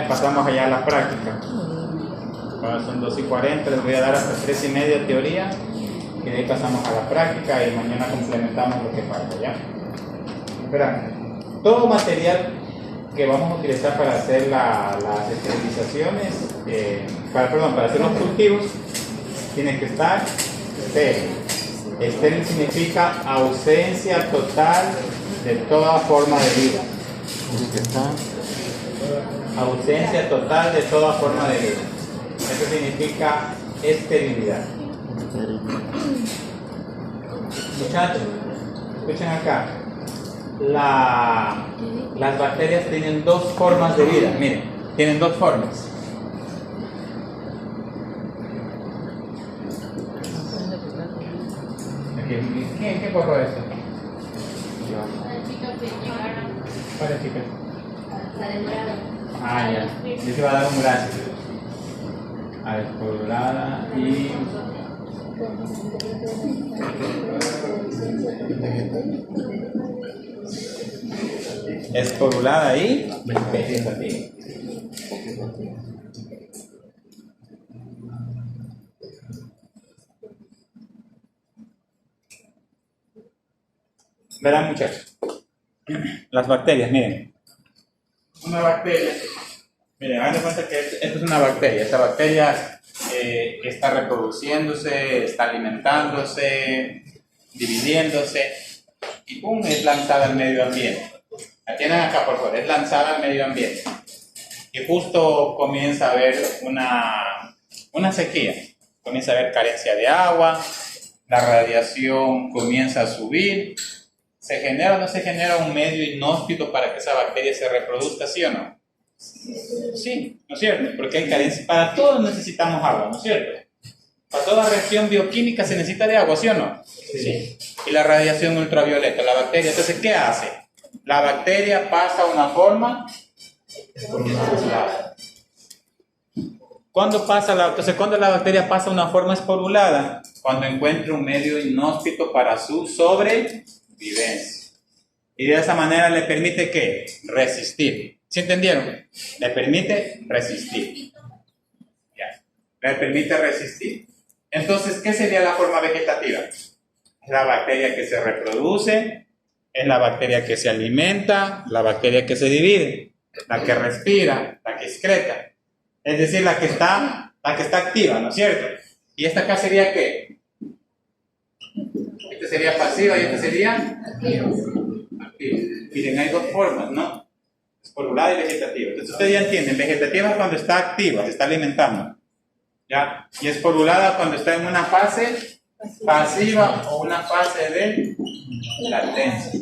Pasamos allá a la práctica. Ahora son 2:40, les voy a dar hasta 3:30 teoría y de ahí pasamos a la práctica y mañana complementamos lo que falta, ¿ya? Verán, todo material que vamos a utilizar para hacer las esterilizaciones, para hacer los cultivos, tiene que estar estéril. Estéril significa ausencia total de toda forma de vida. Ausencia total de toda forma de vida. Eso significa esterilidad. Muchachos, escuchen acá. Las bacterias tienen dos formas de vida. Miren, tienen dos formas. ¿Quién borró esto? ¿Cuál es, chica? La de morado. Ah, ya. Yo te voy a dar un gráfico. A ver, colorada y... esporulada y vegetativa. Verán, muchachos, las bacterias, miren. Una bacteria, miren, hagan de cuenta que esto es una bacteria. Esta bacteria está reproduciéndose, está alimentándose, dividiéndose y ¡pum! Es lanzada al medio ambiente. La tienen acá por favor, es lanzada al medio ambiente. Y justo comienza a haber una sequía, comienza a haber carencia de agua, la radiación comienza a subir. ¿Se genera o no se genera un medio inhóspito para que esa bacteria se reproduzca, sí o no? Sí, ¿no es cierto? Porque hay carencia. Para todos necesitamos agua, ¿no es cierto? Para toda reacción bioquímica se necesita de agua, ¿sí o no? Sí. Y la radiación ultravioleta, la bacteria, entonces, ¿qué hace? La bacteria pasa a una forma esporulada. ¿Cuándo la bacteria pasa a una forma esporulada? Cuando encuentra un medio inhóspito para su sobrevivencia. Y de esa manera le permite ¿qué? Resistir. ¿Sí entendieron? Le permite resistir. Ya. Le permite resistir. Entonces, ¿qué sería la forma vegetativa? Es la bacteria que se reproduce, es la bacteria que se alimenta, la bacteria que se divide, la que respira, la que excreta. Es decir, la que está activa, ¿no es cierto? ¿Y esta acá sería qué? Esta sería pasiva y esta sería activa. Miren, hay dos formas, ¿no? Esporulada y vegetativa. Entonces ustedes ya entienden, vegetativa es cuando está activa, se está alimentando. ¿Ya? Y esporulada cuando está en una fase pasiva o una fase de latencia.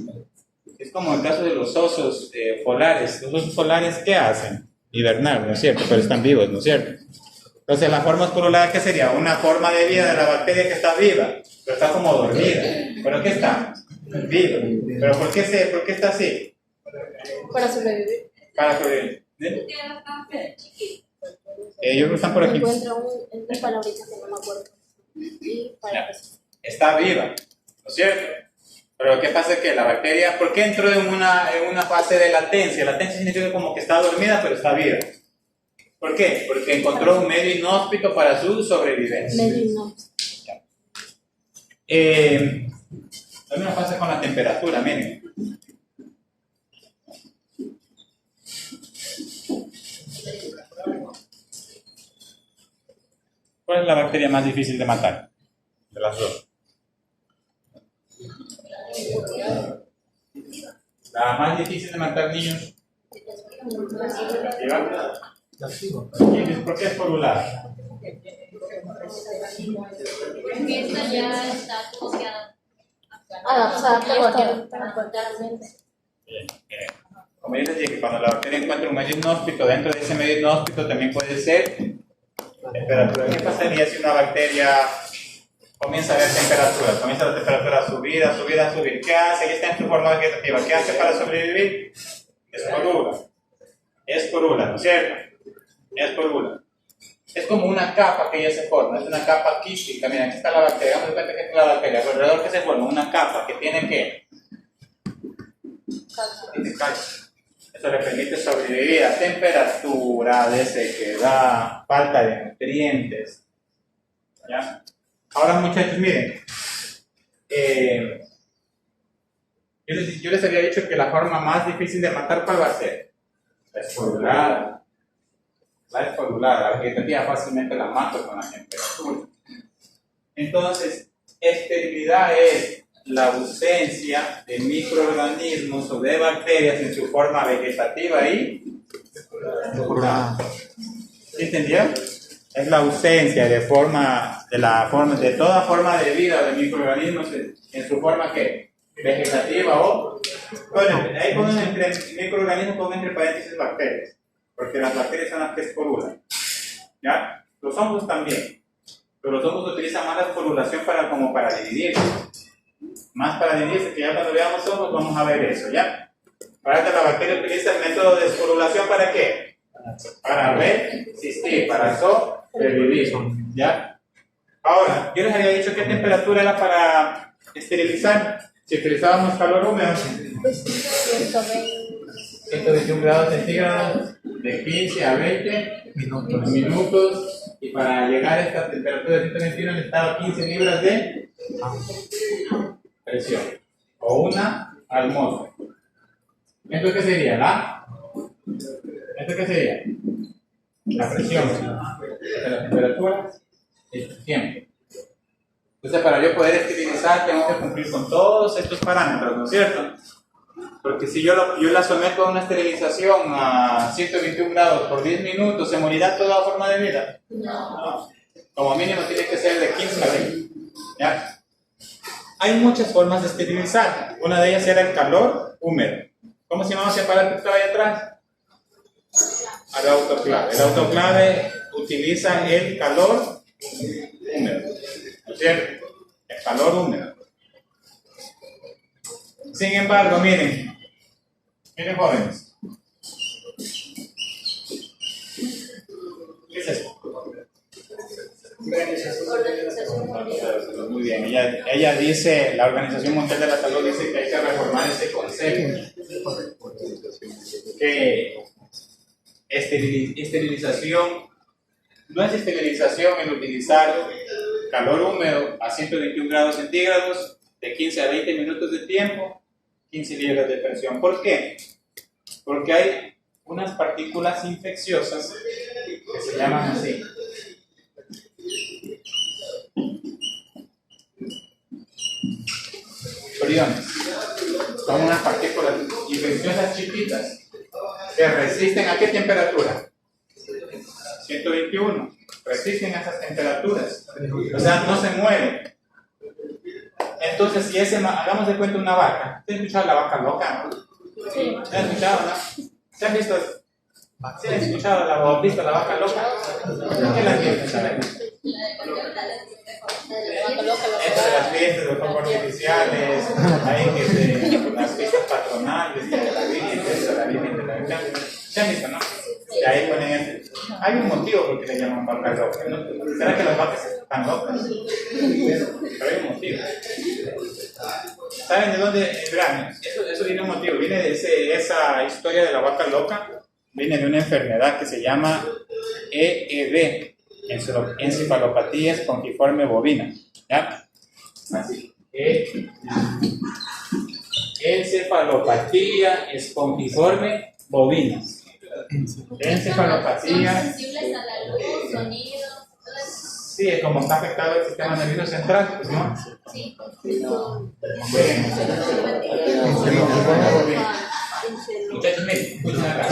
Es como el caso de los osos polares. Los osos polares, ¿qué hacen? Hibernar, ¿no es cierto? Pero están vivos, ¿no es cierto? Entonces la forma esporulada, ¿qué sería? Una forma de vida de la bacteria que está viva, pero está como dormida. ¿Pero qué está? Viva. ¿Pero por qué está así? Para sobrevivir. Para sobrevivir. ¿Sí? Yo creo que están por aquí. Encuentro un palabrita que no me acuerdo. Y para está viva, ¿no es cierto? Pero ¿qué pasa? Que la bacteria, ¿por qué entró en una fase de latencia? Latencia significa como que está dormida, pero está viva. ¿Por qué? Porque encontró un medio inhóspito para su sobrevivencia. medio inhóspito. Lo mismo pasa con la temperatura, miren. ¿Cuál es la bacteria más difícil de matar? De las dos. La más difícil de matar, niños. ¿Por qué es esporulada? Porque esta ya está asociada. Bien. Como yo les dije, cuando la bacteria encuentra un medio inhóspito, dentro de ese medio inhóspito también puede ser temperatura. ¿Qué pasaría si una bacteria comienza a ver temperatura? Comienza la temperatura a subir, a subir, a subir. ¿Qué hace? Ella está en su forma vegetativa. ¿Qué hace para sobrevivir? Esporula, ¿no es cierto? Esporula. Es como una capa que ella se forma, es una capa quística. Mira, aquí está la bacteria. Vamos a ver que es la bacteria. Alrededor que se forma una capa que tiene ¿qué? Calcio. Eso le permite sobrevivir a temperatura, de sequedad, falta de nutrientes. ¿Ya? Ahora, muchachos, miren. Yo les había dicho que la forma más difícil de matar, ¿cuál va a ser? La esporulada. La esporulada, la vegetativa fácilmente la mato con la temperatura. Entonces, esterilidad es la ausencia de microorganismos o de bacterias en su forma vegetativa y esporulada. ¿Entendieron? Es la ausencia de toda forma de vida de microorganismos en su forma que vegetativa o, bueno, ahí ponen entre microorganismos, ponen entre paréntesis bacterias, porque las bacterias son las que esporulan. ¿Ya? Los hongos también, pero los hongos utilizan más la esporulación como para dividirse, más para dividirse, que ya cuando veamos hongos vamos a ver eso, ¿ya? Para que la bacteria utiliza el método de esporulación, ¿para qué? Para resistir, para sobrevivir, ¿ya? Ahora, yo les había dicho qué temperatura era para esterilizar. Si utilizábamos calor húmedo, 121 grados centígrados, de 15 a 20 minutos, y para llegar a esta temperatura de 121 necesitaba 15 libras de presión, o una atmósfera. ¿Esto qué sería? ¿Esto qué sería? La presión, la temperatura, el tiempo. Entonces, para yo poder esterilizar, tengo que cumplir con todos estos parámetros, ¿no es cierto? Porque si yo la someto a una esterilización a 121 grados por 10 minutos, ¿se morirá toda forma de vida? No. Como mínimo tiene que ser de 15 a 20. ¿Ya? Hay muchas formas de esterilizar. Una de ellas era el calor húmedo. ¿Cómo se llamaba ese aparato que estaba ahí atrás? El autoclave. El autoclave utiliza el calor húmedo. ¿No es cierto? El calor húmedo. Sin embargo, miren jóvenes. ¿Qué es esto? Muy bien, ella dice, la Organización Mundial de la Salud dice que hay que reformar ese concepto. Que esterilización no es esterilización el utilizar calor húmedo a 121 grados centígrados de 15 a 20 minutos de tiempo, 15 libras de presión. ¿Por qué? Porque hay unas partículas infecciosas que se llaman así. Priones. Son unas partículas infecciosas chiquitas que resisten ¿a qué temperatura? 121. Resisten a esas temperaturas. O sea, no se mueren. Entonces, si hagamos de cuenta una vaca. ¿Te has escuchado la vaca loca? Sí. ¿Te has escuchado, no? ¿Se han visto? ¿Se han escuchado visto la vaca loca? ¿Qué la tienes? Esto de las fiestas de fuegos artificiales, hay que las fiestas patronales, que de la Virgen, de la Virgen. ¿Se han visto, no? Y ahí ponen hay un motivo por qué le llaman vacas locas, ¿no? ¿Será que las vacas están locas? Pero hay un motivo. ¿Saben de dónde? Verán, eso viene un motivo, viene de esa historia de la vaca loca, viene de una enfermedad que se llama EEB, encefalopatía espongiforme bovina. ¿Ya? Así. Encefalopatía espongiforme bovina. Encefalopatía. ¿Son sensibles a la luz, sonido? Sí, es como está afectado el sistema nervioso central, pues, ¿no? Sí. Muchachos, miren, escuchen acá.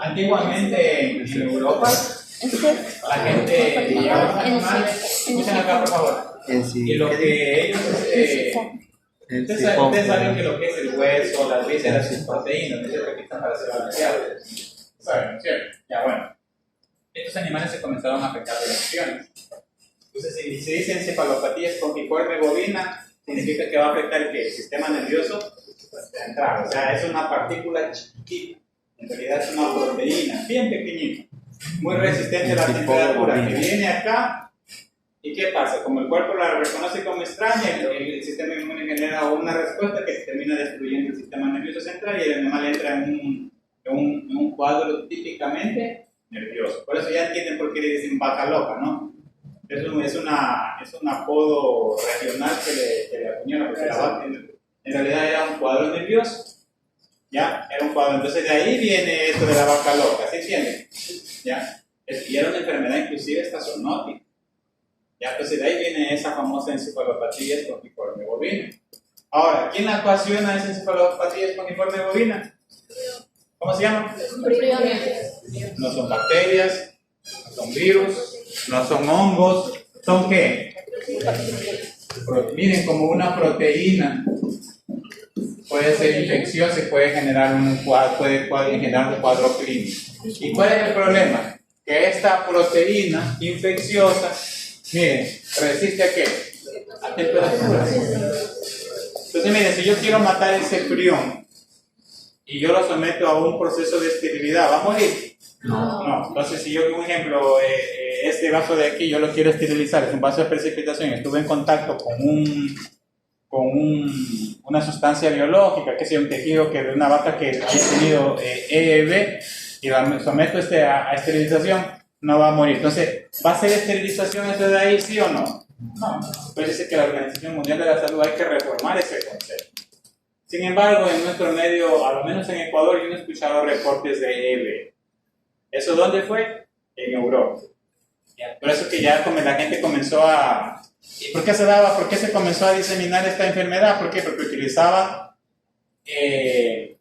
Antiguamente en Europa, la gente llevaba animales. Escuchen acá, por favor. Y lo que ellos. Ustedes saben que lo que es el hueso, las vísceras, sus proteínas, ¿no es cierto? Que están para ser balanceados. ¿Saben? ¿No es cierto? Ya, bueno. Estos animales se comenzaron a afectar de lesiones. Entonces, si se dice encefalopatía espongiforme bovina, significa que va a afectar el sistema nervioso central. O sea, es una partícula chiquitita. En realidad es una proteína bien pequeñita, muy resistente a la temperatura, que viene acá ¿Y qué pasa? Como el cuerpo la reconoce como extraña, el sistema inmune genera una respuesta que termina destruyendo el sistema nervioso central y el animal entra en un cuadro típicamente nervioso. Por eso ya entienden por qué le dicen vaca loca, ¿no? Es un apodo regional que le acuñaron, porque la vaca en realidad era un cuadro nervioso. ¿Ya? Era un cuadro. Entonces de ahí viene esto de la vaca loca, ¿se entiende? ¿Ya? Y era una enfermedad inclusive esta zoonótica. ¿Ya? Entonces de ahí viene esa famosa encefalopatía espongiforme bovina. Ahora, ¿quién la ocasiona esa encefalopatía espongiforme bovina? ¿Cómo se llama? No son bacterias, no son virus, no son hongos, ¿son qué? Miren, como una proteína puede ser infecciosa y puede generar un cuadro clínico. ¿Y cuál es el problema? Que esta proteína infecciosa, miren, resiste ¿a qué? A temperatura. Entonces, miren, si yo quiero matar ese prión y yo lo someto a un proceso de esterilidad, ¿va a morir? No. Entonces, si yo, por ejemplo, este vaso de aquí, yo lo quiero esterilizar, es un vaso de precipitación, estuve en contacto con una sustancia biológica, que sea un tejido que de una vaca que haya tenido EEB, y la someto a esterilización, no va a morir. Entonces, ¿va a ser esterilización eso de ahí, sí o no? No. Entonces dice que la Organización Mundial de la Salud hay que reformar ese concepto. Sin embargo, en nuestro medio, a lo menos en Ecuador, yo no he escuchado reportes de EEB. ¿Eso dónde fue? En Europa. Por eso que ya la gente comenzó a... ¿Y por qué se daba? ¿Por qué se comenzó a diseminar esta enfermedad? ¿Por qué? Porque utilizaba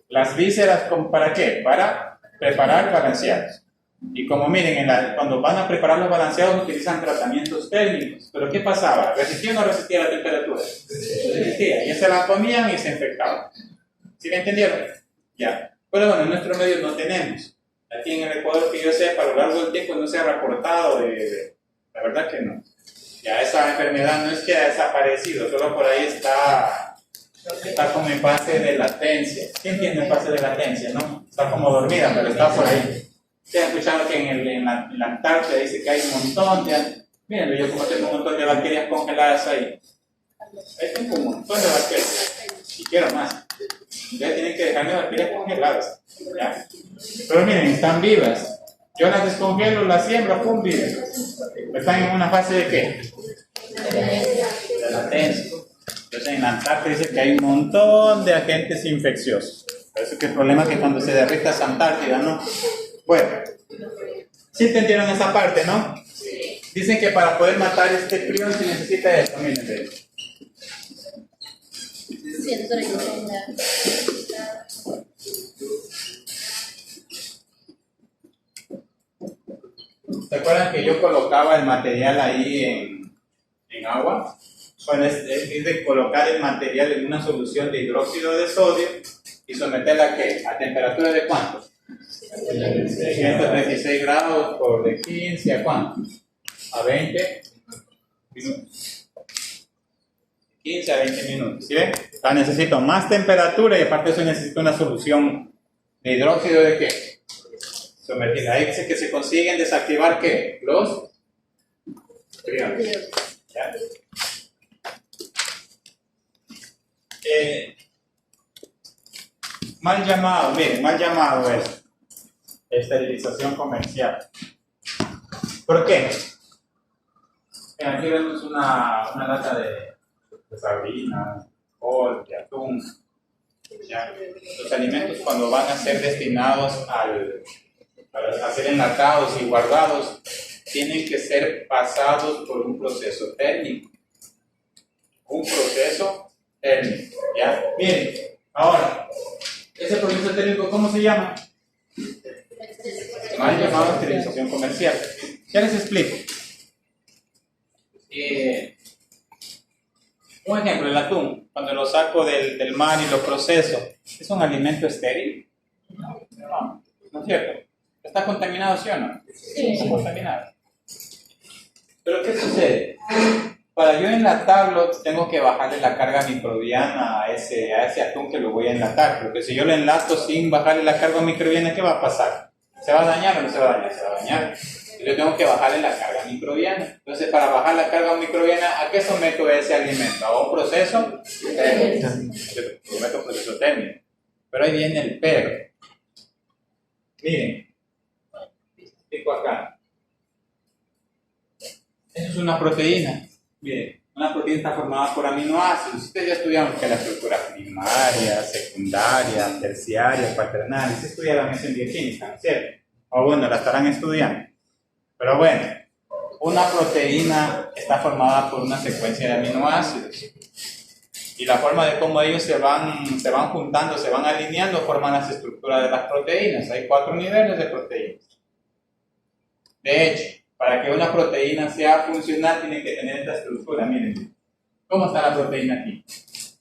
las vísceras, ¿para qué? Para preparar balanceados. Y como miren, cuando van a preparar los balanceados utilizan tratamientos térmicos. ¿Pero qué pasaba? ¿Resistía o no resistía la temperatura? Resistía. Ya se la comían y se infectaban. ¿Sí me entendieron? Ya. Pero bueno, en nuestro medio no tenemos. Aquí en el Ecuador, que yo sepa, a lo largo del tiempo no se ha reportado la verdad que no. Ya esa enfermedad no es que ha desaparecido, solo por ahí está como en fase de latencia. ¿Quién entiende en fase de latencia, no? Está como dormida, pero está por ahí. Ustedes han escuchado que en la Antártida dice que hay un montón de... Miren, yo como tengo un montón de bacterias congeladas ahí. Ahí tengo un montón de bacterias. Y quiero más. Ustedes tienen que dejarme bacterias congeladas. ¿Ya? Pero miren, están vivas. Yo las descongelo, las siembro, pum, viven. Están en una fase de ¿qué? De latencia. Entonces en la Antártida dice que hay un montón de agentes infecciosos. Por eso que el problema es que cuando se derrita esa Antártida, ¿no? Bueno, ¿sí entendieron esa parte, no? Sí. Dicen que para poder matar este prión se necesita esto, miren, vean. 130. ¿Se acuerdan que yo colocaba el material ahí en agua? Bueno, es de colocar el material en una solución de hidróxido de sodio y someterla ¿a qué? ¿A temperatura de cuánto? 136 grados por de 15 a cuánto? A 20 minutos. 15 a 20 minutos, ¿sí ven? Necesito más temperatura y aparte de eso necesito una solución de hidróxido de ¿qué? Sumergida. Ahí dice que se consiguen desactivar ¿qué? Los priones. ¿Ya? Mal llamado, miren, mal llamado es esterilización comercial. ¿Por qué? Aquí vemos una lata de sardinas, col, de atún. ¿Ya? Los alimentos cuando van a ser destinados para ser enlatados y guardados tienen que ser pasados por un proceso térmico. Un proceso térmico. ¿Ya? Miren, ahora, ese proceso térmico, ¿cómo se llama? Mal llamado esterilización comercial. Ya les explico. Un ejemplo, el atún, cuando lo saco del mar y lo proceso, ¿es un alimento estéril? No, no es cierto. ¿Está contaminado, sí o no? Sí. Está contaminado. Pero ¿qué sucede? Para yo enlatarlo, tengo que bajarle la carga microbiana a ese atún que lo voy a enlatar. Porque si yo lo enlato sin bajarle la carga microbiana, ¿qué va a pasar? ¿Se va a dañar o no se va a dañar? Se va a dañar. Yo tengo que bajarle la carga microbiana. Entonces, para bajar la carga microbiana, ¿a qué someto ese alimento? A un proceso térmico. Someto a un proceso térmico. Pero ahí viene el pero. Miren, explico acá. Eso es una proteína. Miren, una proteína está formada por aminoácidos. Ustedes ya estudiaron que la estructura primaria, secundaria, terciaria, cuaternaria. Ustedes estudiaron eso en bioquímica, ¿no es cierto? O bueno, la estarán estudiando. Pero bueno, una proteína está formada por una secuencia de aminoácidos. Y la forma de cómo ellos se van juntando, se van alineando, forman las estructuras de las proteínas. Hay 4 niveles de proteínas. De hecho, para que una proteína sea funcional, tiene que tener esta estructura. Miren, ¿cómo está la proteína aquí?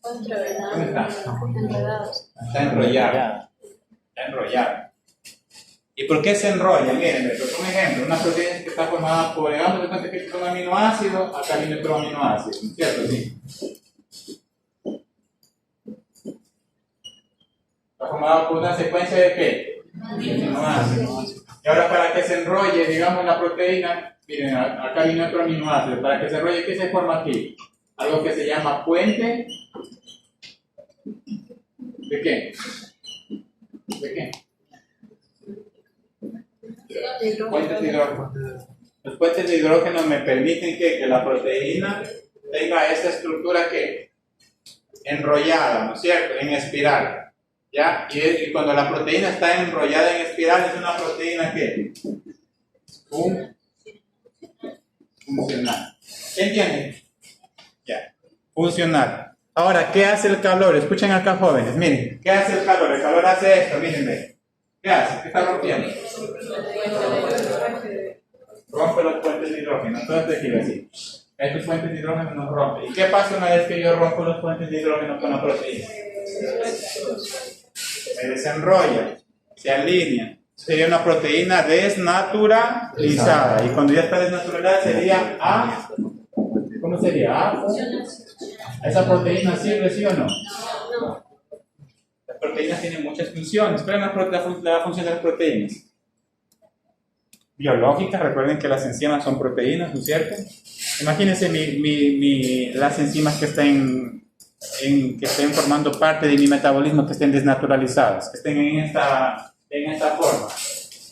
¿Cómo está? Enredados. Está enrollada. Está enrollada. ¿Y por qué se enrolla? Miren, les doy un ejemplo. Una proteína que está formada por, digamos, que es un aminoácido, acá viene otro aminoácido, ¿cierto? Sí. Está formada por una secuencia de ¿qué? Aminoácidos. Y ahora para que se enrolle, digamos, la proteína, miren, acá viene otro aminoácido. Para que se enrolle, ¿qué se forma aquí? Algo que se llama puente. ¿De qué? ¿De qué? Puentes de hidrógeno. Los puentes de hidrógeno me permiten que la proteína tenga esta estructura que enrollada, ¿no es cierto? En espiral. ¿Ya? Y cuando la proteína está enrollada en espiral, es una proteína que funcional. ¿Entienden? Ya. Funcional. Ahora, ¿qué hace el calor? Escuchen acá, jóvenes. Miren, ¿qué hace el calor? El calor hace esto, miren. ¿Qué hace? ¿Qué está rompiendo? Rompe los puentes de hidrógeno. Entonces, quiero decir, estos puentes de hidrógeno nos rompen. ¿Y qué pasa una vez que yo rompo los puentes de hidrógeno con la proteína? Se desenrolla, se alinea. Sería una proteína desnaturalizada. Y cuando ya está desnaturalizada sería A. ¿Cómo sería? A. ¿Esa proteína sirve, sí o no? No. Las proteínas tienen muchas funciones. ¿Cuál es la función de las proteínas? Biológicas. Recuerden que las enzimas son proteínas, ¿no es cierto? Imagínense las enzimas que estén formando parte de mi metabolismo, que estén desnaturalizadas, que estén en esta forma.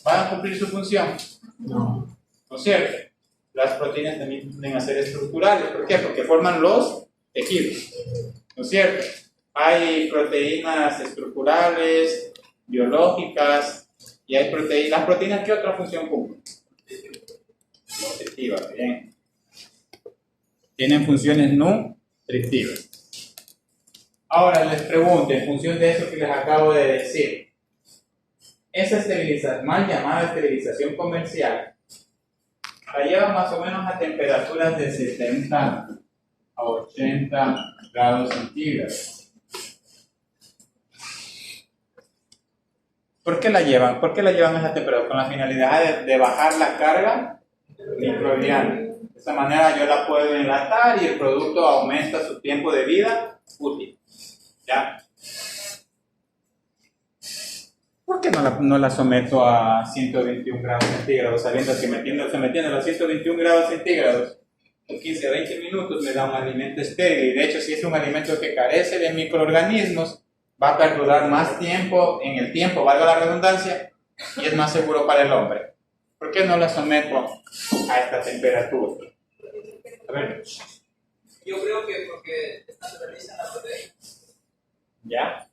¿Van a cumplir su función? No. ¿No es cierto? Las proteínas también tienden a ser estructurales. ¿Por qué? Porque forman los tejidos. ¿No es cierto? Hay proteínas estructurales, biológicas, y hay proteínas. ¿Las proteínas qué otra función cumplen? Nutritivas, bien. Tienen funciones nutritivas. Ahora les pregunto, en función de eso que les acabo de decir, esa esterilización, mal llamada esterilización comercial, la lleva más o menos a temperaturas de 70 a 80 grados centígrados. ¿Por qué la llevan? ¿Por qué la llevan a esa temperatura? Con la finalidad de bajar la carga microbiana. De esta manera yo la puedo enlatar y el producto aumenta su tiempo de vida útil. ¿Ya? ¿Por qué no la someto a 121 grados centígrados? Sabiendo que sometiendo a 121 grados centígrados en 15 a 20 minutos me da un alimento estéril. Y de hecho, si es un alimento que carece de microorganismos, va a perdurar más tiempo en el tiempo, valga la redundancia, y es más seguro para el hombre. ¿Por qué no la someto a esta temperatura? A ver. Yo creo que porque naturalizan la proteína. ¿Ya?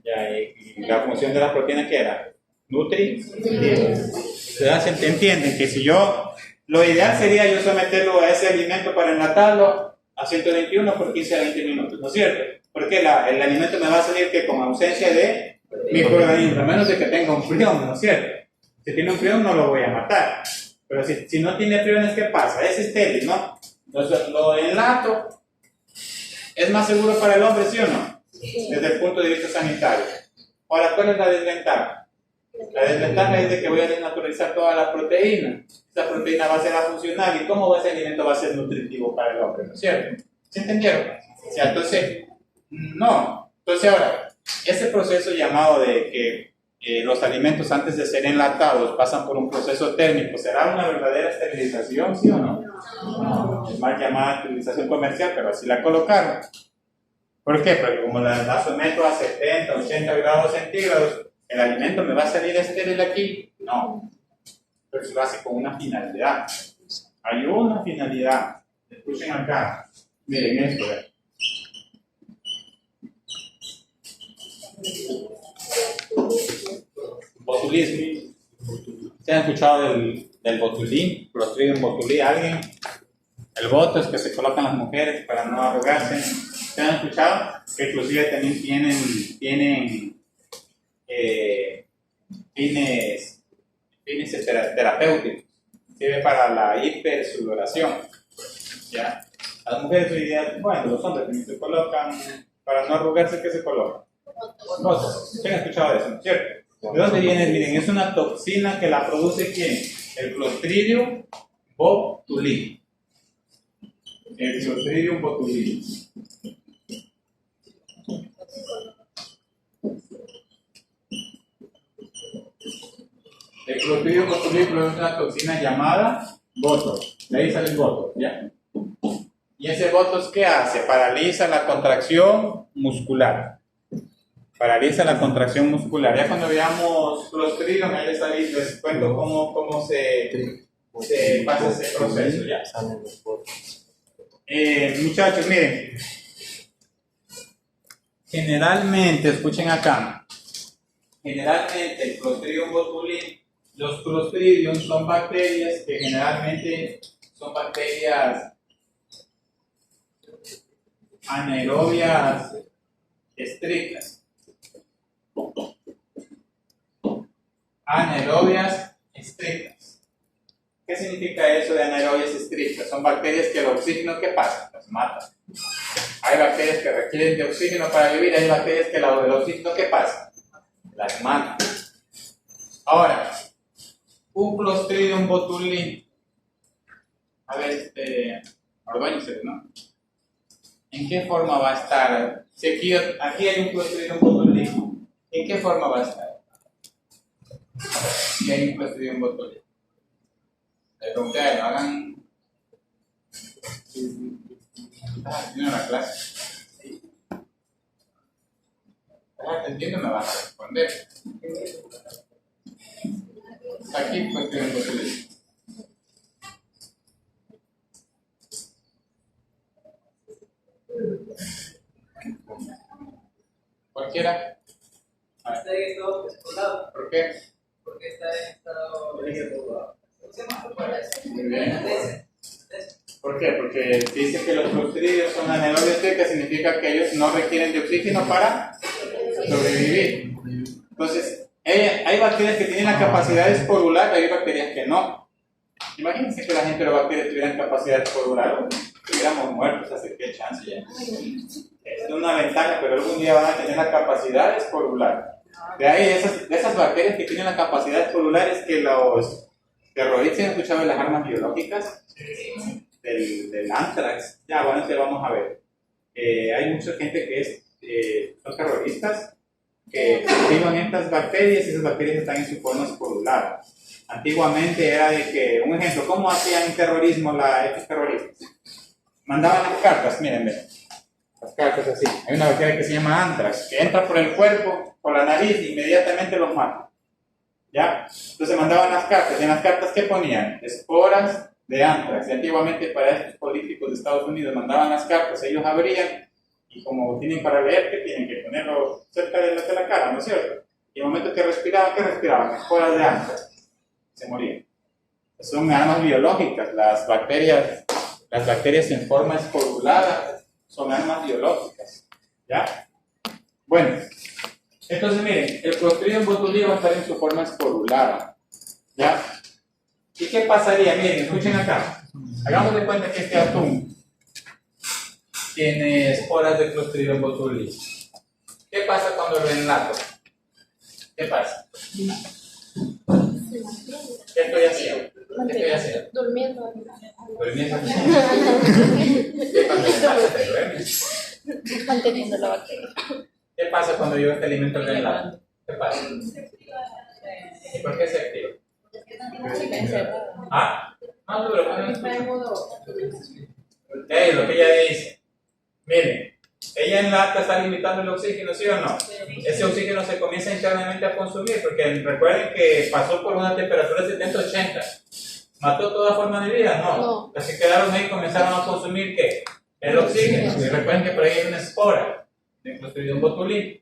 Ya, y la función de la proteína, ¿qué era? Nutritiva. ¿Entienden? Que si lo ideal sería yo someterlo a ese alimento para enlatarlo a 121 por 15 a 20 minutos, ¿no es cierto? Porque el alimento me va a salir que con ausencia de microorganismos, a menos de que tenga un prión, ¿no es cierto? Si tiene un prión no lo voy a matar. Pero si no tiene priones, ¿qué pasa? Es estéril, ¿no? Entonces lo enlato. ¿Es más seguro para el hombre, sí o no? Sí. Desde el punto de vista sanitario. Ahora, ¿cuál es la desventaja? La desventaja es de que voy a desnaturalizar toda la proteína. Esa proteína va a ser afuncional. ¿Y cómo ese alimento va a ser nutritivo para el hombre? ¿No es cierto? ¿Se entendieron? O sea, entonces, no. Entonces ahora, ese proceso llamado de que los alimentos antes de ser enlatados pasan por un proceso térmico. ¿Será una verdadera esterilización, sí o no? No, es más llamada esterilización comercial, pero así la colocaron. ¿Por qué? Porque como la someto a 70, 80 grados centígrados, ¿el alimento me va a salir estéril aquí? No. Pero se lo hace con una finalidad. Hay una finalidad. Escuchen acá. Miren esto. Botulismo. ¿Se han escuchado del botulín? Clostridium botulismo. ¿Alguien? El boto es que se colocan las mujeres para no arrugarse. ¿Se han escuchado? Que inclusive también tienen fines terapéuticos. Sirve para la hipersudoración. ¿Ya? Las mujeres hoy día, bueno, los hombres también se colocan para no arrugarse. ¿Qué se colocan? Botox. ¿Se han escuchado de eso? ¿Cierto? ¿De dónde viene? Miren, es una toxina que la produce ¿quién? El Clostridium botulismo. El Clostridium botulismo. El Clostridium botulismo produce una toxina llamada Botox. De ahí sale el Botox, ¿ya? ¿Y ese Botox qué hace? Paraliza la contracción muscular. Paraliza la contracción muscular. Ya cuando veamos Clostridium, ahí les cuento cómo se pasa ese proceso, ¿ya? Muchachos, miren. Generalmente, escuchen acá. Generalmente el Clostridium botulismo, los Clostridium son bacterias que generalmente son bacterias anaerobias estrictas. Anaerobias estrictas. ¿Qué significa eso de anaerobias estrictas? Son bacterias que el oxígeno, ¿qué pasa? Las matan. Hay bacterias que requieren de oxígeno para vivir, hay bacterias que el oxígeno, ¿qué pasa? Las matan. Ahora, un Clostridium botulismo. A ver, Ordóñez, ¿no? ¿En qué forma va a estar? Si aquí hay un Clostridium botulismo, ¿en qué forma va a estar? Si hay un Clostridium botulismo. Le pregunté, ¿no hagan? ¿Tienen la clase? Sí. Te entiendo, me vas a responder. Aquí Clostridium botulismo. ¿Cualquiera? Está en estado despoblado. ¿Por qué? Porque está en estado despoblado. Muy bien. ¿Por qué? Porque dice que los Clostridium son anaerobios, que significa que ellos no requieren de oxígeno para sobrevivir. Entonces, hay bacterias que tienen la capacidad de esporular, hay bacterias que no. Imagínense que la gente de las bacterias tuvieran capacidad de esporular, estuviéramos muertos, hace qué chance ya. Es una ventaja, pero algún día van a tener la capacidad de esporular. De ahí, de esas bacterias que tienen la capacidad de esporular es que los terroristas, ¿han escuchado de las armas biológicas? Del anthrax. Ya, bueno, te vamos a ver. Hay mucha gente que son terroristas que cultivan estas bacterias y esas bacterias están en su forma esporular. Antiguamente era de que, un ejemplo, ¿cómo hacían el terrorismo estos terroristas? Mandaban las cartas, miren, las cartas así. Hay una bacteria que se llama anthrax, que entra por el cuerpo, por la nariz, e inmediatamente los mata. ¿Ya? Entonces mandaban las cartas, y en las cartas ¿qué ponían? Esporas de anthrax. Y antiguamente para estos políticos de Estados Unidos mandaban las cartas, ellos abrían, y como tienen para leer, ¿qué tienen? Que ponerlo cerca de la cara, ¿no es cierto? Y en el momento que respiraban, ¿qué respiraban? Esporas de anthrax. Se morían. Son armas biológicas. Las bacterias en forma esporulada son armas biológicas. ¿Ya? Bueno, entonces miren, el Clostridium botulismo va a estar en su forma esporulada. ¿Ya? ¿Y qué pasaría? Miren, escuchen acá. Hagamos de cuenta que este atún tiene esporas de Clostridium botulismo. ¿Qué pasa cuando lo enlato? ¿Qué pasa? ¿Qué estoy haciendo? ¿Qué estoy haciendo? Durmiendo. Durmiendo. ¿Qué pasa? ¿Te duermes? Manteniendo la bacteria. ¿Qué pasa cuando yo este alimento al enlato? ¿Qué pasa? Ah, no, pero no Está en modo. lo que ella dice. Miren, ella en lata está limitando el oxígeno, ¿sí o no? Ese oxígeno se comienza internamente a consumir, porque recuerden que pasó por una temperatura de 70-80. ¿Mató toda forma de vida? No. Las que quedaron ahí comenzaron a consumir, ¿qué? El oxígeno. Y recuerden que por ahí hay una espora de Clostridium botulism.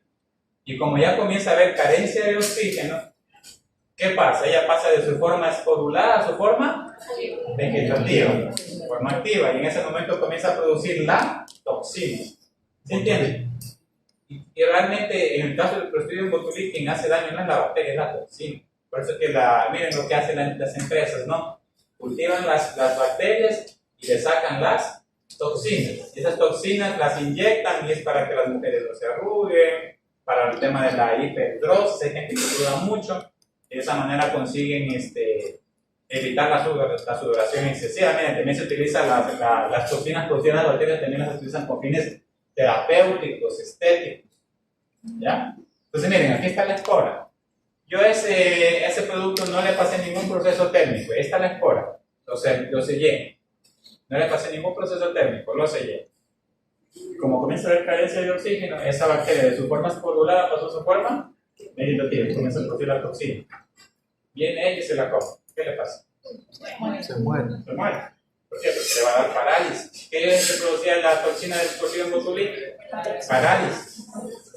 Y como ya comienza a haber carencia de oxígeno, ¿qué pasa? Ella pasa de su forma esporulada a su forma vegetativa, forma activa, y en ese momento comienza a producir la toxina. ¿Se entiende? Y realmente, en el caso del Clostridium botulism, quien hace daño no es la bacteria, es la toxina. Por eso que miren lo que hacen las empresas, ¿no? Cultivan las bacterias y le sacan las toxinas. Y esas toxinas las inyectan y es para que las mujeres no se arruguen, para el tema de la hiperdrosis, hay gente que suda mucho, y de esa manera consiguen evitar la sudoración excesiva. Miren, también se utilizan las toxinas producidas en las bacterias, también las utilizan con fines terapéuticos, estéticos. ¿Ya? Entonces miren, aquí está la espora. Yo ese producto no le pasé ningún proceso térmico, esta es la espora, lo sellé. No le pasé ningún proceso térmico, lo sellé. Como comienza a haber carencia de oxígeno, esa bacteria de su forma esporulada pasó a su forma vegetativa, comienza a producir la toxina. Viene ella y se la come. ¿Qué le pasa? Se muere. Se muere. ¿Por qué? Porque le va a dar parálisis. ¿Qué es que producía la toxina del Clostridium botulism? Parálisis.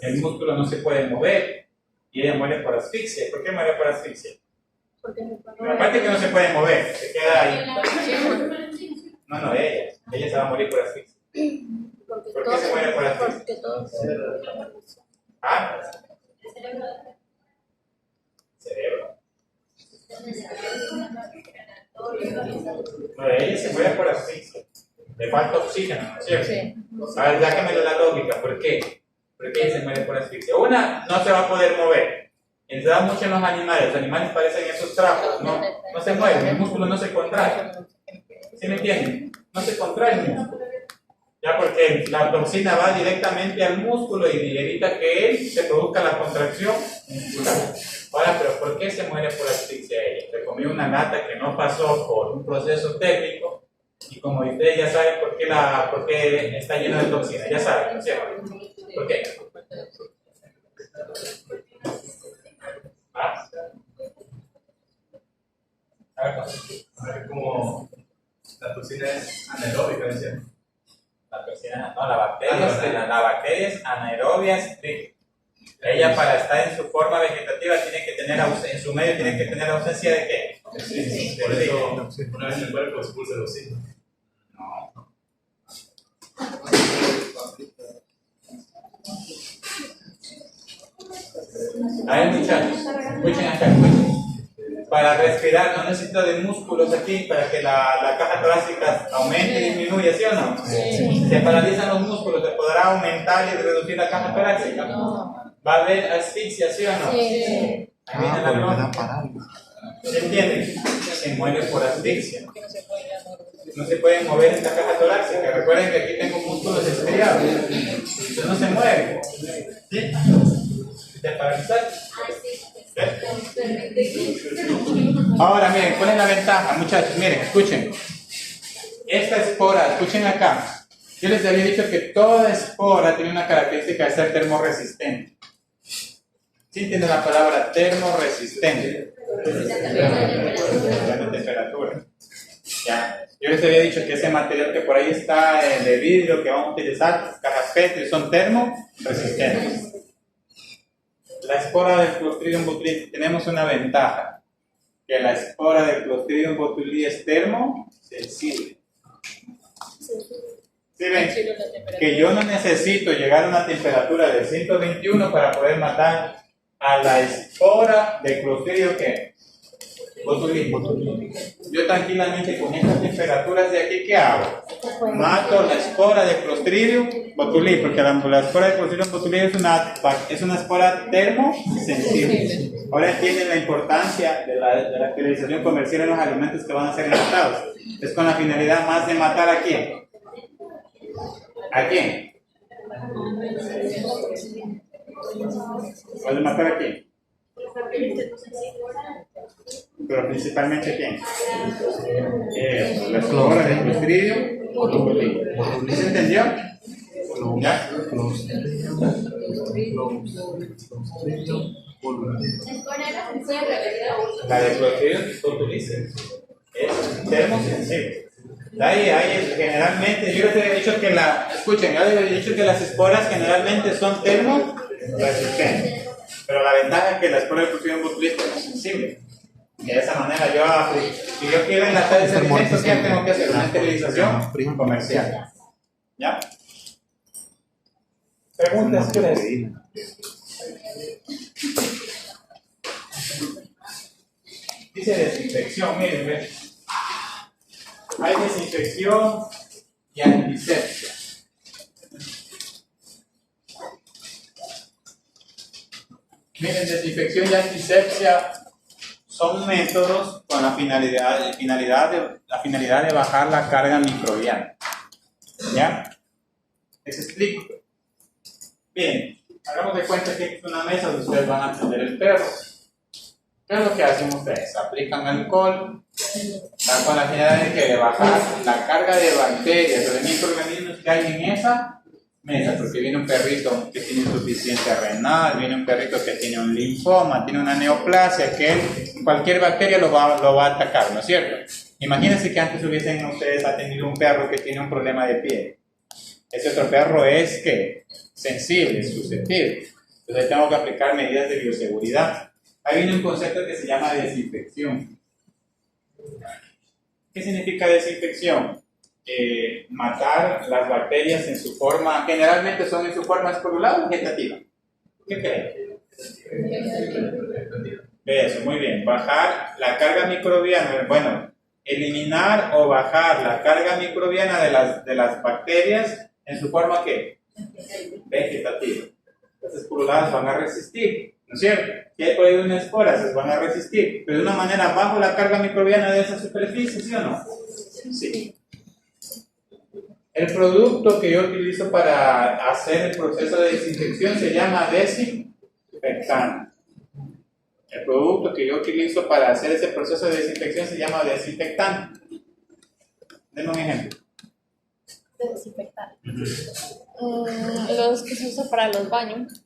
El músculo no se puede mover y ella muere por asfixia. ¿Por qué muere por asfixia? Porque Aparte que no se puede mover, se queda ahí. No, ella se va a morir por asfixia. ¿Por qué se muere por asfixia? Porque todos. Ah, cerebro. No, ella se muere por asfixia. Le falta oxígeno, ¿no es cierto? Sí. A ver, sáquenme la lógica. ¿Por qué? ¿Por qué ella se muere por asfixia? Una, no se va a poder mover. Y se da mucho en los animales. Los animales parecen esos trapos, no se mueven, el músculo no se contrae. ¿Sí me entienden? No se contrae el músculo. Ya porque la toxina va directamente al músculo y evita que él se produzca la contracción muscular. Ahora, pero ¿por qué se muere por asfixia ella? Se comió una lata que no pasó por un proceso técnico y como ustedes ya saben por qué está llena de toxina. Ya saben, ¿no es cierto? ¿Por qué? ¿Ah? A ver cómo la toxina es anaeróbica, ¿no es cierto? La toxina, no, la bacteria es anaerobia estricta. Ella para estar en su forma vegetativa tiene que tener en su medio tiene que tener ausencia de ¿qué? Por eso, una vez en el cuerpo expulsa el oxígeno. No. A ver, muchachos, escuchen acá, escuchen. Para respirar no necesito de músculos aquí para que la caja torácica aumente y disminuya, ¿sí o no? Sí. Se paralizan los músculos, ¿se podrá aumentar y reducir la caja torácica? No. ¿Va a haber asfixia, sí o no? Sí. Ahí viene la lógica. ¿Se entiende? Se muere por asfixia. No se puede mover esta caja torácica. Recuerden que aquí tengo músculos estriados. Entonces no se mueve. ¿Sí? ¿Te paralizaste? Ahora miren, ¿cuál es la ventaja, muchachos? Miren, escuchen. Esta espora, escuchen acá. Yo les había dicho que toda espora tiene una característica de ser termorresistente. ¿Sí entienden la palabra termorresistente? De temperatura. Ya. Yo les había dicho que ese material que por ahí está, de vidrio que vamos a utilizar, cajas Petri, son termoresistentes. La espora del Clostridium botulism, tenemos una ventaja, que la espora del Clostridium botulism es termosensible. ¿Sí ven? Que yo no necesito llegar a una temperatura de 121 para poder matar a la espora del Clostridium botulism. Yo tranquilamente con estas temperaturas de aquí, ¿qué hago? Mato la espora de Clostridium botulism, porque la espora de Clostridium botulism es una espora termosensible. Ahora entienden la importancia de la esterilización comercial en los alimentos que van a ser enlatados. Es con la finalidad más de matar ¿a quién? ¿A quién? ¿O de matar a quién? Pero principalmente ¿quién? La espora de Clostridium botulinum. ¿Sí se entendió? ¿Ya? La de Clostridium botulinum es termosensible. Ahí generalmente, yo les he dicho que escuchen, yo les he dicho que las esporas generalmente son termoresistentes, pero la ventaja es que la espora de Clostridium botulinum es termosensible. De esa manera si yo quiero enlatar ese alimento, ¿qué tengo que hacer? Una esterilización comercial. ¿Ya? ¿Preguntas? Dice desinfección, miren, ¿ven? Hay desinfección y antisepsia. Miren, desinfección y antisepsia son métodos con la finalidad de bajar la carga microbiana. ¿Ya? Les explico. Bien, hagamos de cuenta que es una mesa donde ustedes van a atender el perro. ¿Qué es lo que hacen ustedes? Aplican alcohol, con la finalidad de bajar la carga de bacterias o de microorganismos que hay en esa mesa, porque viene un perrito que tiene insuficiencia renal, viene un perrito que tiene un linfoma, tiene una neoplasia, que cualquier bacteria lo va a atacar, ¿no es cierto? Imagínense que antes hubiesen ustedes atendido un perro que tiene un problema de piel. Ese otro perro es sensible, susceptible. Entonces tengo que aplicar medidas de bioseguridad. Ahí viene un concepto que se llama desinfección. ¿Qué significa desinfección? Matar las bacterias en su forma, generalmente son en su forma esporulada o vegetativa. ¿Qué creen? Eso, muy bien. Bajar la carga microbiana, bueno, eliminar o bajar la carga microbiana de las bacterias en su forma ¿qué? Vegetativa. Las esporuladas van a resistir, ¿no es cierto? Si hay por ahí una espora, se van a resistir, pero de una manera bajo la carga microbiana de esa superficie, ¿sí o no? Sí. El producto que yo utilizo para hacer el proceso de desinfección se llama desinfectante. El producto que yo utilizo para hacer ese proceso de desinfección se llama desinfectante. Denme un ejemplo. Desinfectante. Los que se usan para los baños.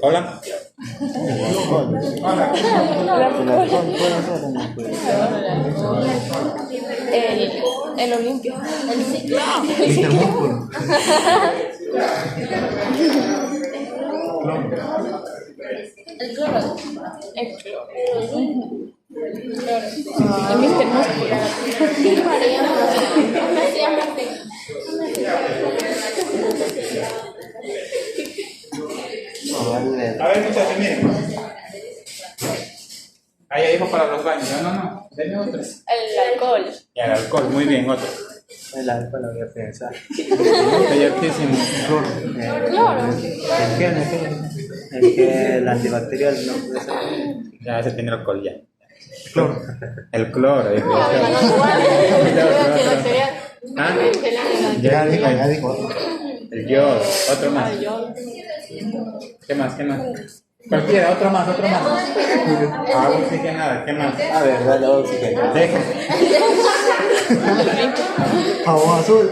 Hola. Hola. El Olimpio. El cloro. El cloro. El Mister Músculo. A ver, muchachos, miren. Ahí dijo para los baños. No. Denme otro. El alcohol. Y el alcohol, muy bien, otro. El alcohol lo voy a pensar. Cloro. Es que el antibacterial no puede ser. Ya, ese tiene alcohol ya. Cloro. El cloro. Ya dijo. El yodo. Otro más. ¿Qué más? Cualquiera, otro más. Agua oxigenada, ¿qué más? A ver, dale oxigenada. Déjenme. Jabón azul.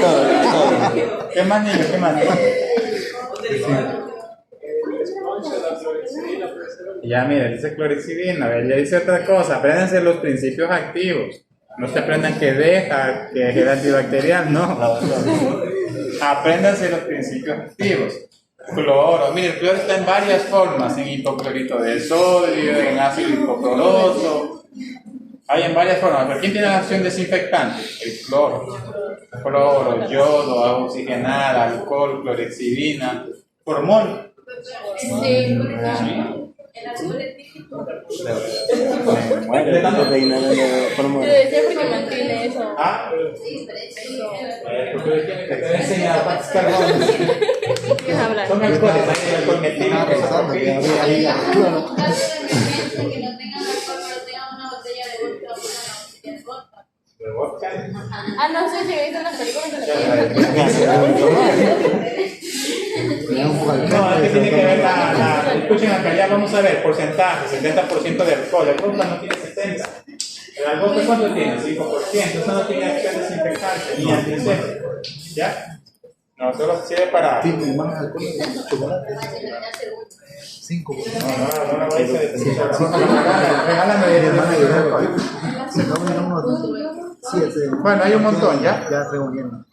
Todo. ¿Qué más, niños? ¿Qué más? Ya, mira, dice clorexidina, a ver, ya dice otra cosa. Apréndanse los principios activos. No se aprendan que es el antibacterial, no. Apréndanse los principios activos. Cloro, mire, el cloro está en varias formas, en hipoclorito de sodio, en ácido hipocloroso, hay en varias formas, pero ¿quién tiene la acción desinfectante? El cloro, yodo, agua oxigenada, alcohol, clorexidina, formol. Sí. El azul es típico. Muere tanto peinado de forma. Yo decía porque mantiene eso. Ah, Sí, pero te enseña a practicar carbones. ¿Qué hablan? Son alcoholes, hay alcohol metilado, que no tengan alcohol, pero tengan una botella de vodka, ¿De vodka? No sé si he visto unas películas que le No, es que tiene que ver escuchen acá, ya vamos a ver, porcentaje, 70% de alcohol. El vodka no tiene 70. ¿El alcohol cuánto tiene? 5%. Eso no tiene acción desinfectante ni antiséptico. ¿Ya? No, solo sirve para... Tiene más alcohol que chocolate. 5%. No, no, regálame Bueno, hay un montón, ¿ya? Ya reuniendo.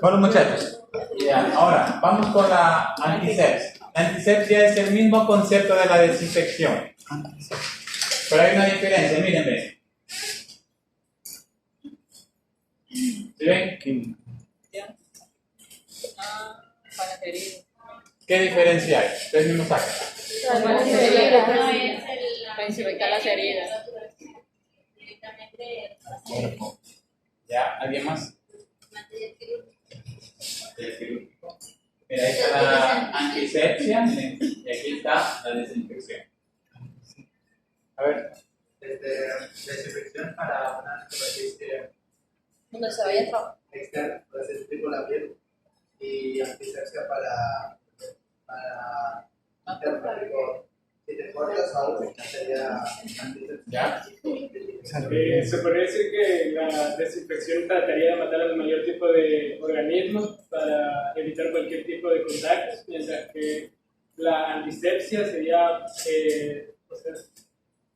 Bueno, muchachos, ya, ahora vamos con la antisepsia. La antisepsia es el mismo concepto de la desinfección, pero hay una diferencia, mírenme. ¿Sí ven? ¿Qué diferencia hay? Ustedes mismos sacan. Para desinfectar las heridas. ¿Ya? ¿Alguien más? Mira, ahí está la antisepsia, miren, y aquí está la desinfección. A ver. Desinfección para una superficie Donde se vaya a trabajar. externa, por así decirlo, la piel, y antisepsia para interna. Si te cortas aún, sería antisepsia. ¿Ya? Se podría decir que la desinfección trataría de matar al mayor tipo de organismos para evitar cualquier tipo de contactos, mientras que la antisepsia sería, o sea,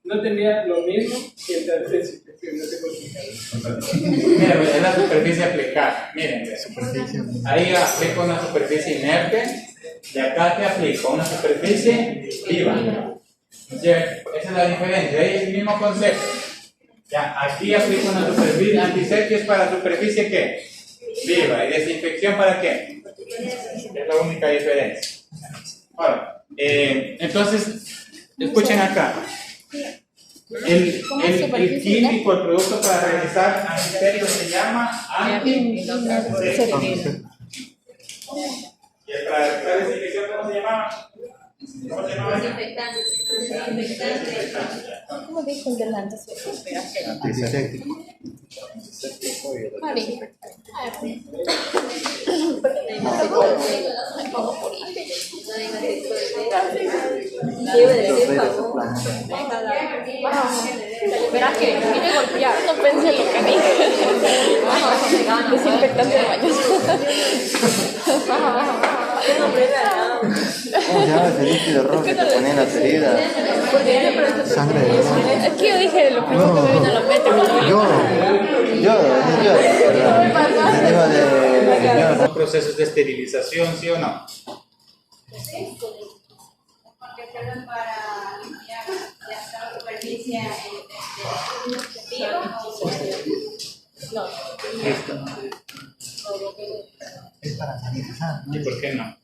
no tendría lo mismo que la desinfección, no sé por qué. Miren, es la superficie aplicada. Miren, ahí aplico una superficie inerte y acá te aplico una superficie viva. Esa es la diferencia, ahí es el mismo concepto. Ya, aquí aplico una superficie, antisepsia es para superficie ¿qué? Viva, y desinfección para qué? Es la única diferencia. Ahora, entonces, escuchen acá. El químico, el producto para realizar antisepsia se llama antiséptico. ¿Y el para realizar desinfección cómo se llama? ¿Cómo se llama? Desinfectante. ¿Cómo dicen que la antiséptica? Antiséptico. Mari. Debe decir favor. Verás que viene golpear. No pensé lo que dije. Desinfectante de baños. ¿Cómo se llama ese líquido rojo que te ponía en las heridas? Sangre de león. Es que yo dije lo primero que me vino a la mente. ¿Son procesos de esterilización, sí o no? Porque sirven para limpiar ya sea la superficie No. Es para sanitizar. ¿Y por qué no?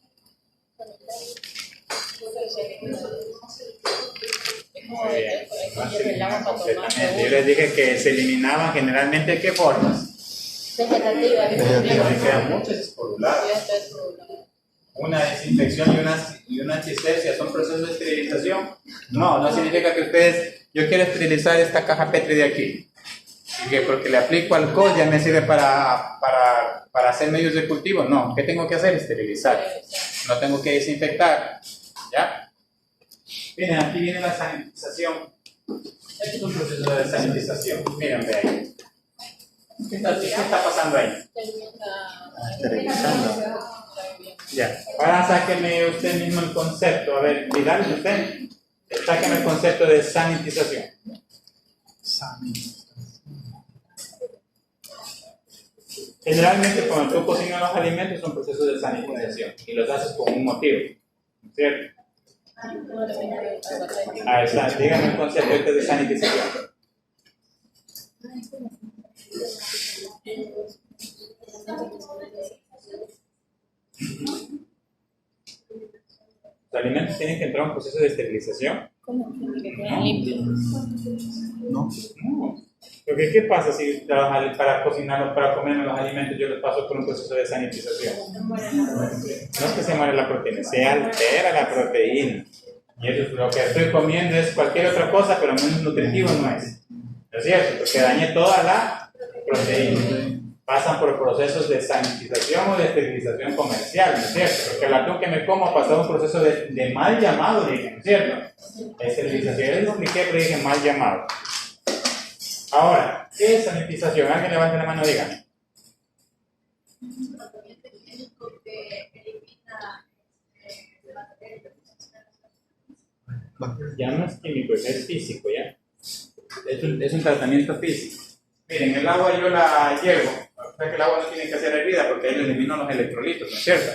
Muy bien. Completamente. Yo les dije que se eliminaban generalmente ¿qué formas? Vegetativa. Me quedan muchas esporuladas. Una desinfección y una antisepsia son procesos de esterilización. No, no significa que ustedes, yo quiero esterilizar esta caja Petri de aquí. Y que porque le aplico alcohol ya me sirve para hacer medios de cultivo. No, ¿qué tengo que hacer? Esterilizar. No tengo que desinfectar. ¿Ya? Miren, aquí viene la sanitización. Este es un proceso de sanitización. Miren, ve ahí. ¿Qué está pasando ahí? Esterilizando. Ya. Ahora sáqueme usted mismo el concepto. A ver, Vidal, usted. Sáqueme el concepto de sanitización. Generalmente cuando tú cocinas los alimentos son procesos de sanitización y los haces con un motivo, ¿cierto? Ahí está, dígame el concepto de sanitización. Los alimentos tienen que entrar a un proceso de esterilización. ¿Cómo? Que queden limpios. No. No. Porque, ¿qué pasa si para cocinar o para comer los alimentos yo los paso por un proceso de sanitización? No es que se muere la proteína, se altera la proteína. Y eso es lo que estoy comiendo, es cualquier otra cosa, pero menos nutritivo no es. ¿No es cierto? Porque dañé toda la proteína. Pasan por procesos de sanitización o de esterilización comercial, ¿no es cierto? Porque el atún que me como ha pasado un proceso de mal llamado, dije, ¿no es cierto? Esterilización, yo les expliqué, pero dije mal llamado. Ahora, ¿qué es sanitización? Alguien levante la mano y diga. Ya no es químico, es físico, ¿ya? Es un tratamiento físico. Miren, el agua yo la hiervo. O sea que el agua no tiene que ser hervida porque ahí le elimino los electrolitos, ¿no es cierto?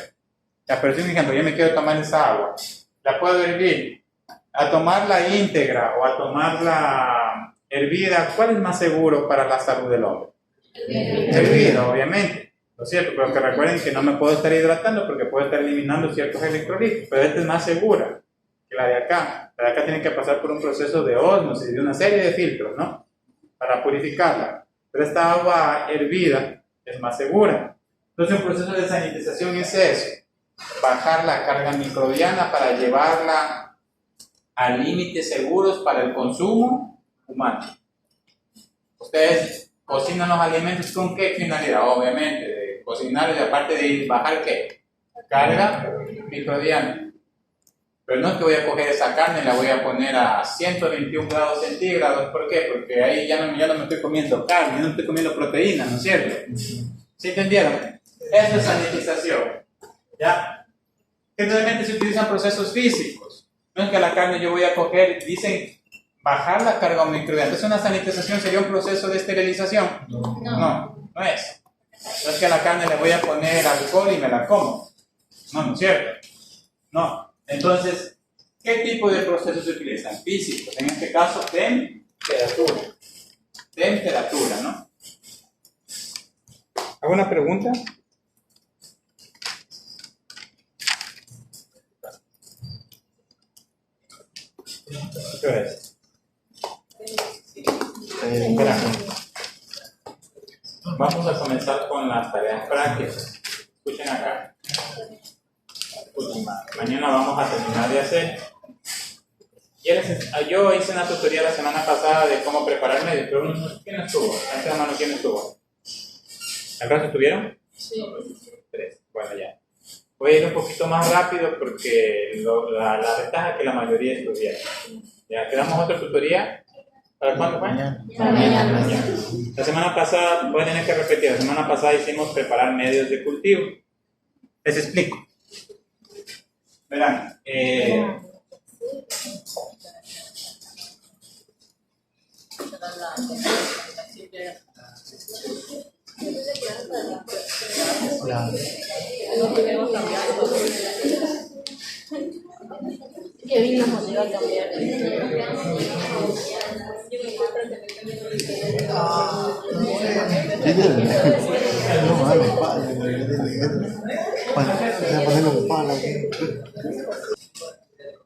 Ya, pero si un ejemplo, yo me quiero tomar esa agua, la puedo hervir. A tomarla íntegra o a tomarla hervida, ¿cuál es más seguro para la salud del hombre? Hervida, obviamente. ¿No es cierto? Pero que recuerden que no me puedo estar hidratando porque puedo estar eliminando ciertos electrolitos, pero esta es más segura que la de acá. La de acá tiene que pasar por un proceso de ósmosis, de una serie de filtros, ¿no? Para purificarla. Pero esta agua hervida es más segura. Entonces, el proceso de sanitización es eso: bajar la carga microbiana para llevarla a límites seguros para el consumo humano. Ustedes cocinan los alimentos ¿con qué finalidad? Obviamente, de cocinar y aparte de bajar ¿qué? Carga microbiana. Pero no es que voy a coger esa carne y la voy a poner a 121 grados centígrados. ¿Por qué? Porque ahí ya no me estoy comiendo carne, ya no estoy comiendo proteína, ¿no es cierto? ¿Sí entendieron? Eso es sanitización. ¿Ya? Generalmente se utilizan procesos físicos. No es que la carne yo voy a coger, dicen bajar la carga microbiana. Entonces una sanitización sería un proceso de esterilización. No es. No es que a la carne le voy a poner alcohol y me la como. No es cierto. No. Entonces, ¿qué tipo de procesos se utilizan? Físicos. En este caso, temperatura. Temperatura, ¿no? ¿Alguna pregunta? ¿Qué hora es? Espera. Vamos a comenzar con las tareas prácticas. Escuchen acá. Mañana vamos a terminar de hacer. Yo hice una tutoría la semana pasada de cómo preparar medios, pero ¿quién estuvo? Esta mano, ¿quién estuvo? ¿El resto estuvieron? Sí. 3. Bueno, ya. Voy a ir un poquito más rápido porque la ventaja es que la mayoría estuvieron. ¿Ya? ¿Quedamos otra tutoría? ¿Para cuándo fue? Mañana. La semana pasada, voy a tener que repetir, la semana pasada hicimos preparar medios de cultivo. Les explico. Verán, Kevin nos motiva a cambiar.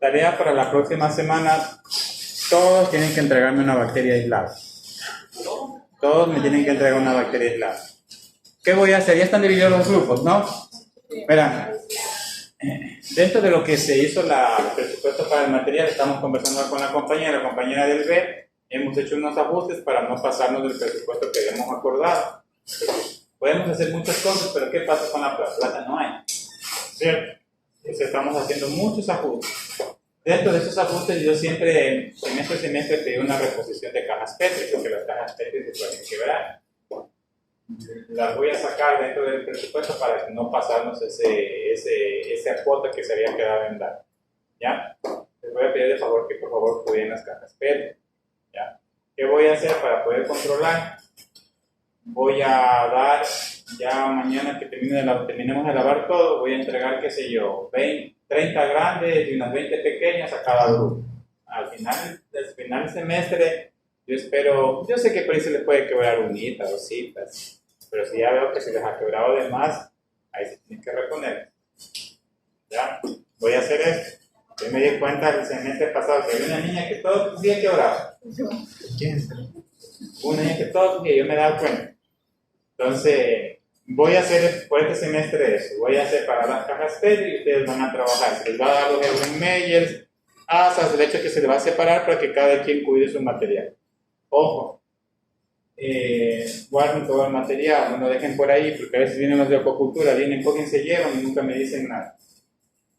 Tarea para la próxima semana: todos tienen que entregarme una bacteria aislada. Todos me tienen que entregar una bacteria aislada. ¿Qué voy a hacer? Ya están divididos los grupos, ¿no? Verán, dentro de lo que se hizo el presupuesto para el material, estamos conversando con la compañera del B. Hemos hecho unos ajustes para no pasarnos del presupuesto que habíamos acordado. Podemos hacer muchas cosas, pero ¿qué pasa con la plata? Plata no hay, ¿cierto? Entonces estamos haciendo muchos ajustes. Dentro de esos ajustes yo siempre, semestre a semestre, pedí una reposición de cajas Petri, porque las cajas Petri se pueden quebrar. Las voy a sacar dentro del presupuesto para no pasarnos esa cuota que se había quedado en dar. ¿Ya? Les voy a pedir de favor que por favor cuiden las cajas Petri. ¿Ya? ¿Qué voy a hacer para poder controlar? Voy a dar, ya mañana que terminemos de lavar todo, voy a entregar, qué sé yo, 30 grandes y unas 20 pequeñas a cada grupo. Al final del semestre, yo sé que por ahí se les puede quebrar unitas, dositas, pero si ya veo que se les ha quebrado de más, ahí se tienen que reponer. ¿Ya? Voy a hacer esto. Yo me di cuenta el semestre pasado que había una niña que todo el día quebraba. ¿Quién? Una niña que todo el día, yo me daba cuenta. Entonces, voy a hacer por este semestre eso. Voy a separar las cajas PET y ustedes van a trabajar. Se les va a dar los Erlenmeyers, asas, el hecho de que se les va a separar para que cada quien cuide su material. Ojo, guarden todo el material, no lo dejen por ahí, porque a veces vienen los de acuacultura, vienen, cogen, se llevan y nunca me dicen nada.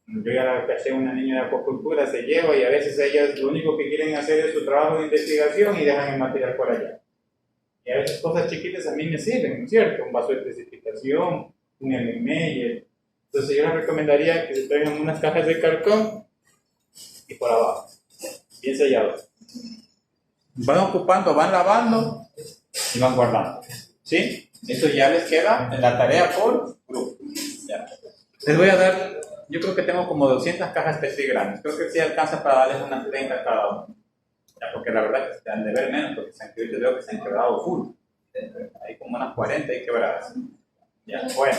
Yo ya la caché una niña de acuacultura, se lleva y a veces ellas lo único que quieren hacer es su trabajo de investigación y dejan el material por allá. Y a veces cosas chiquitas a mí me sirven, ¿no es cierto? Un vaso de precipitación, un Erlenmeyer. Entonces yo les recomendaría que se traigan unas cajas de cartón y por abajo, bien sellados. Van ocupando, van lavando y van guardando. ¿Sí? Eso ya les queda en la tarea por grupo. Ya. Les voy a dar, yo creo que tengo como 200 cajas PET grandes. Creo que sí alcanza para darles unas 30 cada uno. Ya, porque la verdad es que se han de ver menos, porque yo veo que se han quebrado full. Hay como unas 40 y quebradas. Ya, bueno.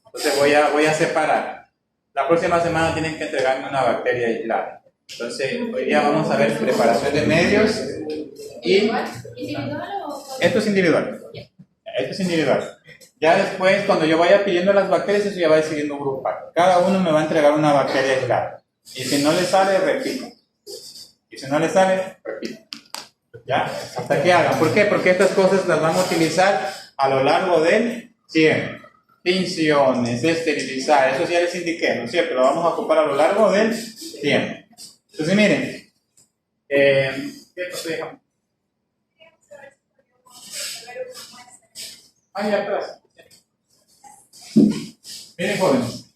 Entonces voy a separar. La próxima semana tienen que entregarme una bacteria aislada. Entonces, hoy día vamos a ver preparación de medios y ¿Individual o...? esto es individual. Esto es individual. Ya después, cuando yo vaya pidiendo las bacterias, eso ya va siguiendo grupal. Cada uno me va a entregar una bacteria aislada. Y si no le sale, repito. Y si no le sale, repito. ¿Ya? Hasta que hagan. ¿Por qué? Porque estas cosas las van a utilizar a lo largo del tiempo. Tinciones, esterilizar, eso ya les indiqué, ¿no es cierto? Lo vamos a ocupar a lo largo del tiempo. Entonces, miren, ¿qué cosa dejamos? Ahí atrás. Miren, jóvenes.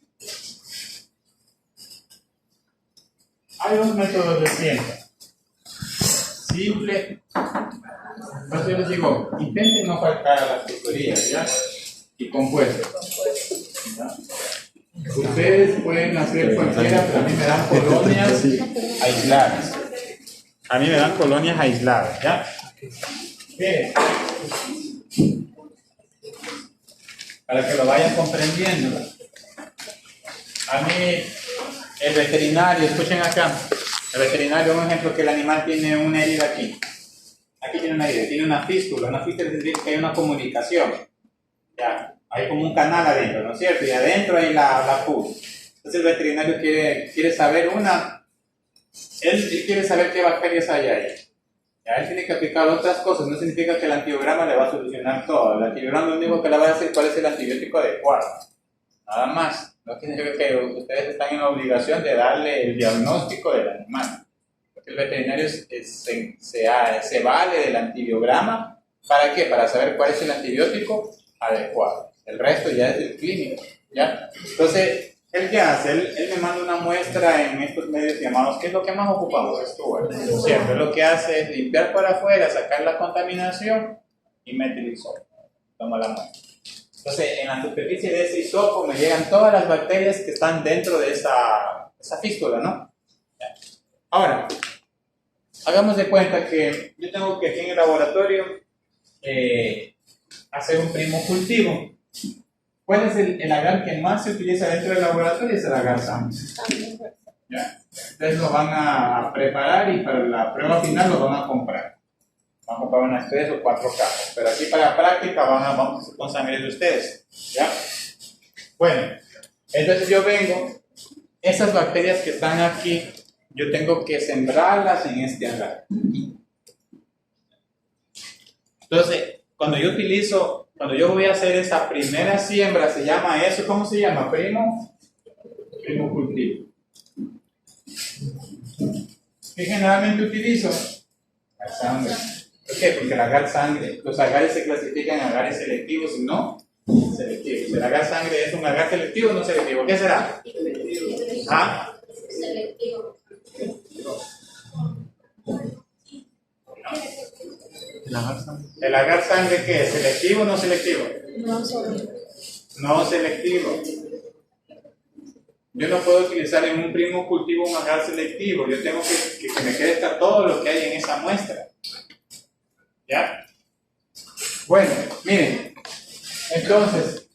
Hay dos métodos de ciencia. Simple. Entonces yo les digo, intenten no faltar a las tutorías, ¿ya? Y compuestos. ¿Ya? Ustedes pueden hacer cualquiera, pero a mí me dan colonias aisladas. A mí me dan colonias aisladas, ¿ya? Miren, para que lo vayan comprendiendo. A mí, el veterinario, escuchen acá, el veterinario, un ejemplo, que el animal tiene una herida aquí. Aquí tiene una herida, tiene una fístula. Una fístula significa que hay una comunicación. Ya, hay como un canal adentro, ¿no es cierto? Y adentro hay la pus. Entonces el veterinario quiere saber él quiere saber qué bacterias hay ahí. Ya, él tiene que aplicar otras cosas, no significa que el antibiograma le va a solucionar todo. El antibiograma lo único que le va a decir cuál es el antibiótico adecuado. Nada más. No significa que ustedes están en la obligación de darle el diagnóstico del animal. Porque el veterinario se vale del antibiograma. ¿Para qué? Para saber cuál es el antibiótico adecuado. El resto ya es del clínico. ¿Ya? Entonces, ¿él qué hace? Él me manda una muestra en estos medios llamados, ¿qué es lo que más ocupamos? Stuart. ¿Cierto? Lo que hace es limpiar por afuera, sacar la contaminación y mete el hisopo. Toma la muestra. Entonces, en la superficie de ese hisopo me llegan todas las bacterias que están dentro de esa fístula, ¿no? Ya. Ahora, hagamos de cuenta que yo tengo que aquí en el laboratorio hacer un primo cultivo. ¿Cuál es el agar que más se utiliza dentro del laboratorio? Es el agar sangre. ¿Ya? Ustedes lo van a preparar y para la prueba final lo van a comprar. Van a comprar unas 3 o 4 cajas. Pero aquí para la práctica vamos a hacer con sangre de ustedes. ¿Ya? Bueno, entonces yo vengo, esas bacterias que están aquí, yo tengo que sembrarlas en este agar. Entonces, cuando yo voy a hacer esa primera siembra, se llama eso, ¿cómo se llama? Primo cultivo. ¿Qué generalmente utilizo? Agar sangre. ¿Por qué? Porque el agar sangre, los agares se clasifican en agares selectivos y no selectivos. ¿El agar sangre es un agar selectivo o no selectivo? ¿Qué será? ¿Ah? Selectivo. ¿El agar sangre qué es? ¿Selectivo o no selectivo? No selectivo. Yo no puedo utilizar en un primo cultivo un agar selectivo. Yo tengo que me quede todo lo que hay en esa muestra. ¿Ya? Bueno, miren. Entonces,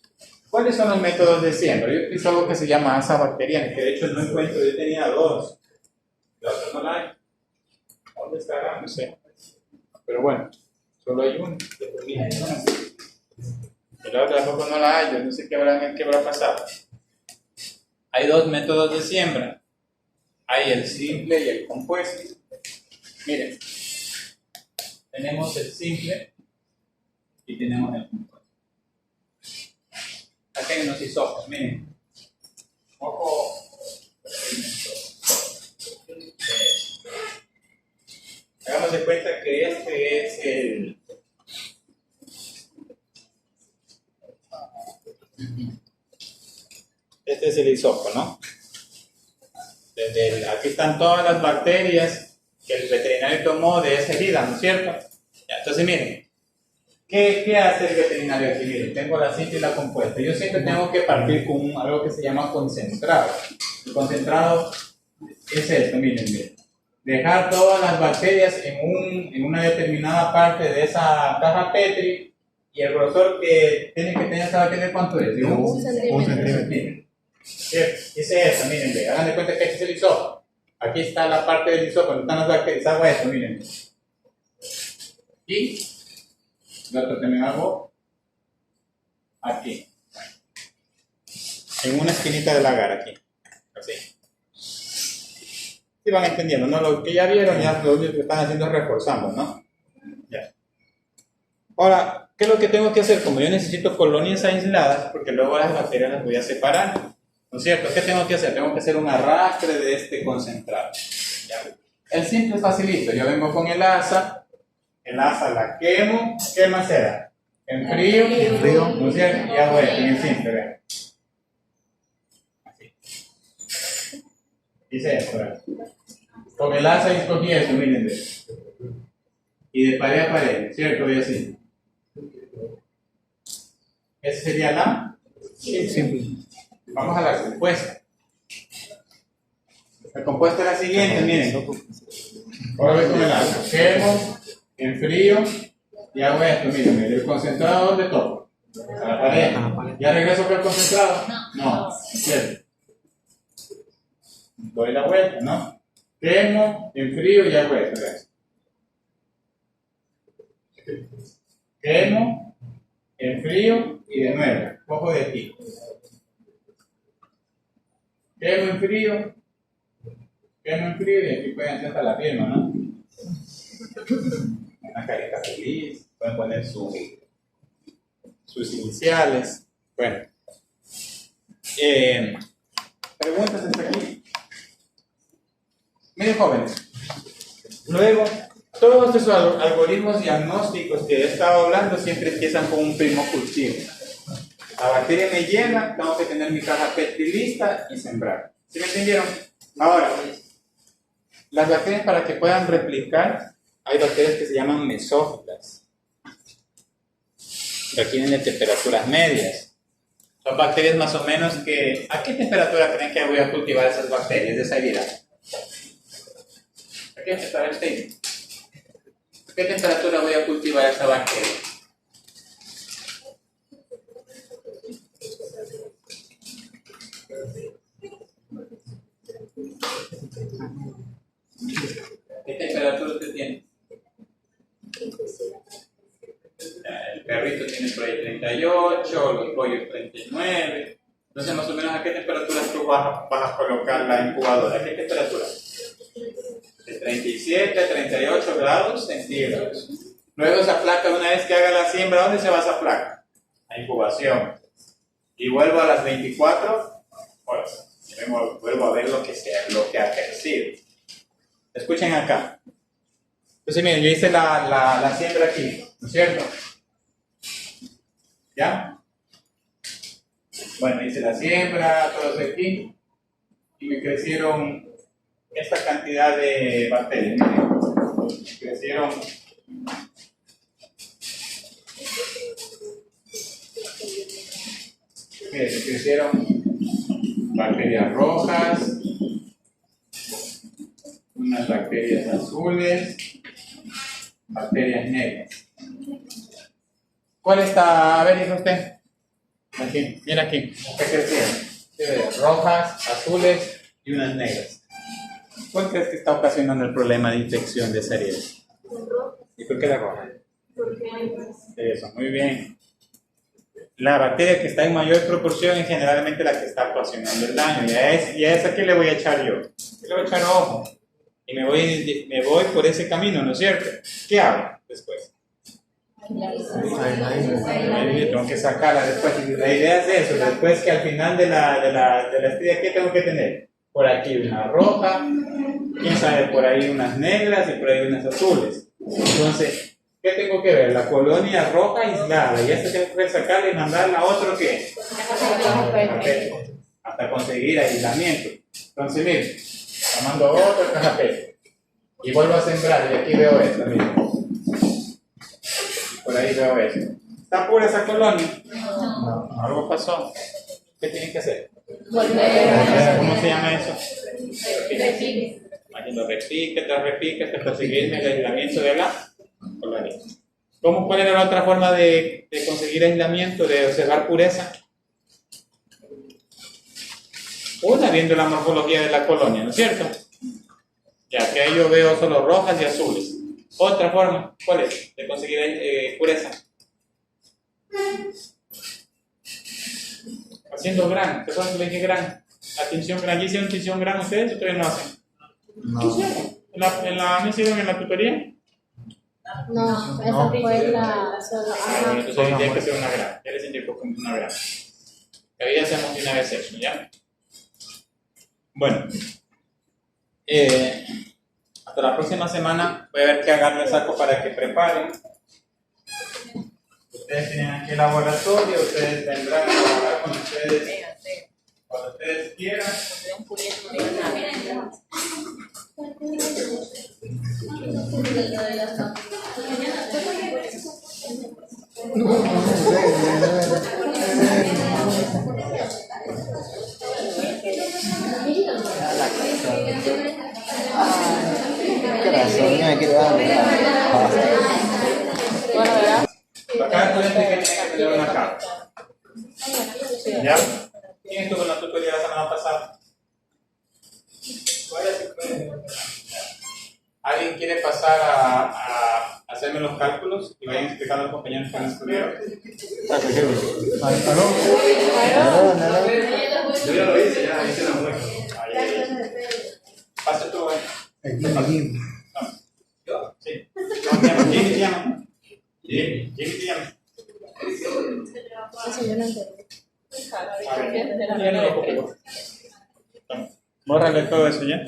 ¿cuáles son los métodos de siembra? Yo utilizo algo que se llama asa bacteriana, que de hecho no encuentro, yo tenía 2. La otra no la hay. ¿Dónde estará? No sé. Pero bueno, solo hay una. Y la otra tampoco no la hay. Yo no sé qué habrá pasado. Hay dos métodos de siembra. Hay el simple y el compuesto. Miren, tenemos el simple y tenemos el compuesto. Aquí hay unos hisopos, miren. Ojo. Hagamos de cuenta que este es el... Este es el hisopo, ¿no? Aquí están todas las bacterias que el veterinario tomó de esa herida, ¿no es cierto? Ya, entonces miren, ¿qué hace el veterinario aquí? Miren, tengo la simple y la compuesta. Yo siempre tengo que partir con algo que se llama concentrado. El concentrado es esto, miren. Dejar todas las bacterias en una determinada parte de esa caja Petri y el grosor que tiene que tener esa bacteria, ¿cuánto es? Un centímetro. Dice eso, miren, hagan de cuenta que este es el hisopo. Aquí está la parte del hisopo, donde están las bacterias. Hago esto, miren. Y lo otro también hago aquí. En una esquinita del agar, aquí. Así. Si van entendiendo, ¿no? Lo que ya vieron, ya lo único que están haciendo es reforzando, ¿no? Ya. Ahora, ¿qué es lo que tengo que hacer? Como yo necesito colonias aisladas, porque luego las bacterias las voy a separar. ¿No es cierto? ¿Qué tengo que hacer? Tengo que hacer un arrastre de este concentrado. ¿Ya? El simple es facilito. Yo vengo con el asa la quemo. ¿Qué más era? En frío. ¿No es cierto? Y hago esto en el simple, vean. Así. Dice esto, vean. Con el asa escogí eso, miren. Y de pared a pared, ¿cierto? Y así. ¿Ese sería la? Simple. Vamos a la compuesta. La compuesta es la siguiente, miren. Ahora voy con el agua. Quemo, enfrío y hago esto, miren. El concentrado, ¿dónde toco? A la pared. ¿Ya regreso con el concentrado? No. ¿Cierto? Doy la vuelta, ¿no? Quemo, enfrío y hago esto. Quemo, enfrío y de nuevo. Cojo de aquí. Quemo en frío y aquí pueden hacer hasta la firma, ¿no? Una carita feliz, pueden poner sus iniciales. Bueno, preguntas hasta aquí. Miren, jóvenes, luego todos esos algoritmos diagnósticos que he estado hablando siempre empiezan con un primo cultivo. La bacteria me llega, tengo que tener mi caja Petri lista y sembrar. ¿Sí me entendieron? Ahora, las bacterias para que puedan replicar, hay bacterias que se llaman mesófilas. Requieren de temperaturas medias. Son bacterias más o menos que... ¿A qué temperatura creen que voy a cultivar esas bacterias de esa herida? ¿A qué temperatura voy a cultivar esa bacteria? ¿Qué temperatura usted tiene? El perrito tiene por ahí 38, los pollos 39. Entonces, más o menos, ¿a qué temperatura tú vas a colocar la incubadora? ¿A qué temperatura? De 37 a 38 grados centígrados. Luego esa placa, una vez que haga la siembra, ¿dónde se va esa placa? A incubación. Y vuelvo a las 24 horas. Vuelvo a ver lo que ha crecido. Escuchen acá. Entonces, miren, yo hice la siembra aquí, ¿no es cierto? ¿Ya? Bueno, hice la siembra, todos aquí, y me crecieron esta cantidad de bacterias. Miren, me crecieron bacterias rojas, unas bacterias azules, bacterias negras. ¿Cuál está? A ver, dice usted. Aquí, mira aquí. ¿Qué crecieron? Rojas, azules y unas negras. ¿Cuál crees que está ocasionando el problema de infección de esa herida? ¿Y por qué la roja? Eso, muy bien. La bacteria que está en mayor proporción es generalmente la que está ocasionando el daño. Y a esa que le voy a echar yo. Le voy a echar ojo. Y me voy por ese camino, ¿no es cierto? ¿Qué hago después? Tengo que sacarla después. La idea es eso. Después que al final de la estrella, ¿qué tengo que tener? Por aquí una roja, quién sabe, por ahí unas negras y por ahí unas azules. Entonces, ¿qué tengo que ver? La colonia roja aislada. Y esta tengo que sacarla y mandarla a otro ¿qué? Hasta conseguir aislamiento. Entonces, miren, la mando a otro cajapete. Y vuelvo a sembrar. Y aquí veo esto, miren. Por ahí veo eso. ¿Está pura esa colonia? No. Algo pasó. ¿Qué tienen que hacer? ¿Cómo se llama eso? Lo repique, hasta conseguirme el aislamiento de la colonia. ¿Cuál era la otra forma de conseguir aislamiento, de observar pureza? Una, viendo la morfología de la colonia, ¿no es cierto? Ya que ahí yo veo solo rojas y azules. Otra forma, ¿cuál es? De conseguir pureza. Haciendo gran. ¿Se acuerdan que le dije gran? La tinción gran. ¿Ya hicieron tinción gran ustedes o todavía no hacen? No. ¿No hicieron en la tutoría? No, esa fue la... Entonces hoy tiene que ser una gran. Ya les indico como una gran. Que ahí hacemos de una vez eso, ¿ya? Bueno. Hasta la próxima semana voy a ver qué agarro el saco para que preparen. Ustedes tienen aquí el laboratorio, ustedes vendrán a trabajar cuando ustedes quieran. Corazón, no me quiero dar. Acá el estudiante que tiene que tener una carta. ¿Ya? ¿Quién estuvo en la tutoría la semana pasada? ¿Alguien quiere pasar a hacerme los cálculos y vayan explicando a los compañeros que han estudiado? Yo ya lo hice, ya hice la muestra. Pase tú, ¿Yo? Sí. Jimmy te llama. Jimmy te llama. Eso yo no entiendo. Bórrale todo eso ya.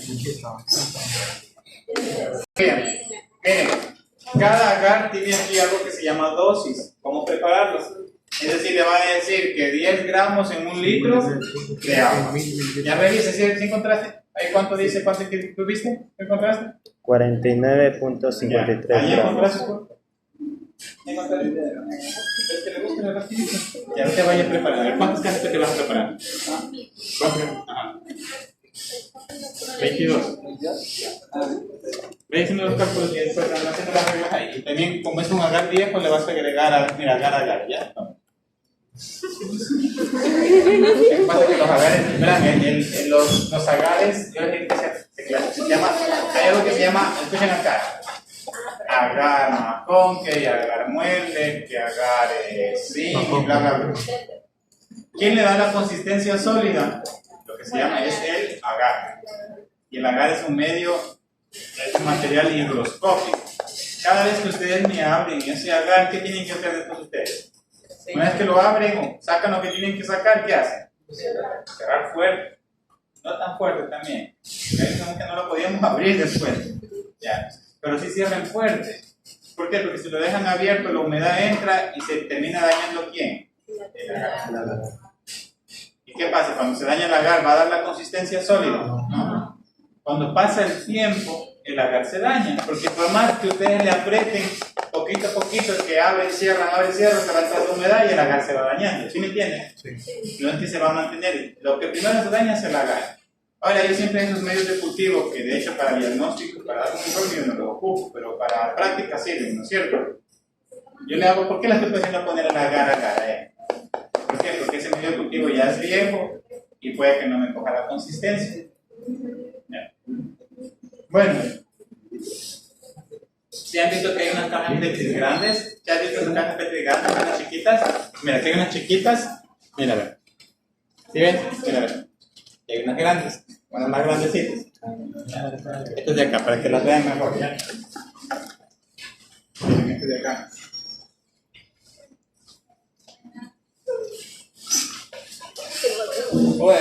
Bien, miren, cada agar tiene aquí algo que se llama dosis. ¿Cómo prepararlos? Es decir, le van a decir que 10 gramos en un litro de agua. Ya revisa, ¿sí encontraste? ¿Ahí cuánto dice? ¿Cuánto tuviste? ¿Qué encontraste? 49.53 ¿Ahí gramos. encontraste? ¿Es que le gusta la rapidito? Ya no te vayas a preparar. A ver, ¿cuántas cajas te vas a preparar? ¿Cuántas? Ajá. 22. Ve haciendo los cálculos y después van haciendo las reglas ahí. Y también, como es un agar viejo, le vas a agregar mira, agar, ¿ya? Lo que pasa es que los agares, verán, los agares, yo les digo que se llama, hay algo que se llama, escuchen acá, agar maconque, agar mueble, que agar zinc, y bla, bla, bla. ¿Quién le da la consistencia sólida? Lo que se llama es el agar. Y el agar es un medio, es un material higroscópico. Cada vez que ustedes me abren ese agar, ¿qué tienen que hacer después ustedes? Una vez que lo abren o sacan lo que tienen que sacar, ¿qué hacen? Cerrar fuerte. No tan fuerte también. Como que no lo podíamos abrir después. Ya. Pero sí cierren fuerte. ¿Por qué? Porque si lo dejan abierto, la humedad entra y se termina dañando ¿quién? El agar. ¿Y qué pasa? Cuando se daña el agar, ¿va a dar la consistencia sólida? No. Cuando pasa el tiempo, el agar se daña. Porque por más que ustedes le aprieten poquito a poquito, que abren, cierran, se va entrando humedad y el agar se va dañando. ¿Sí me entienden? Sí. No es que se va a mantener. Lo que primero se daña es el agar. Ahora, yo siempre en esos medios de cultivo, que de hecho para diagnóstico, para dar un informe yo no lo ocupo, pero para práctica sirven, ¿no es cierto? Yo le hago, ¿por qué la estoy haciendo poner el agar acá? ¿Por qué? Porque ese medio de cultivo ya es viejo y puede que no me coja la consistencia. ¿Ya? Bueno, ¿sí han visto que hay unas cajas Petri grandes? ¿Ya han visto unas cajas Petri grandes, unas chiquitas? Mira, aquí hay unas chiquitas. Mira, a ver. ¿Sí ven? Mira, a ver. Y hay unas grandes, unas más grandecitas. Estas de acá, para que las vean mejor, ¿ya? Miren, estas de acá. Oye,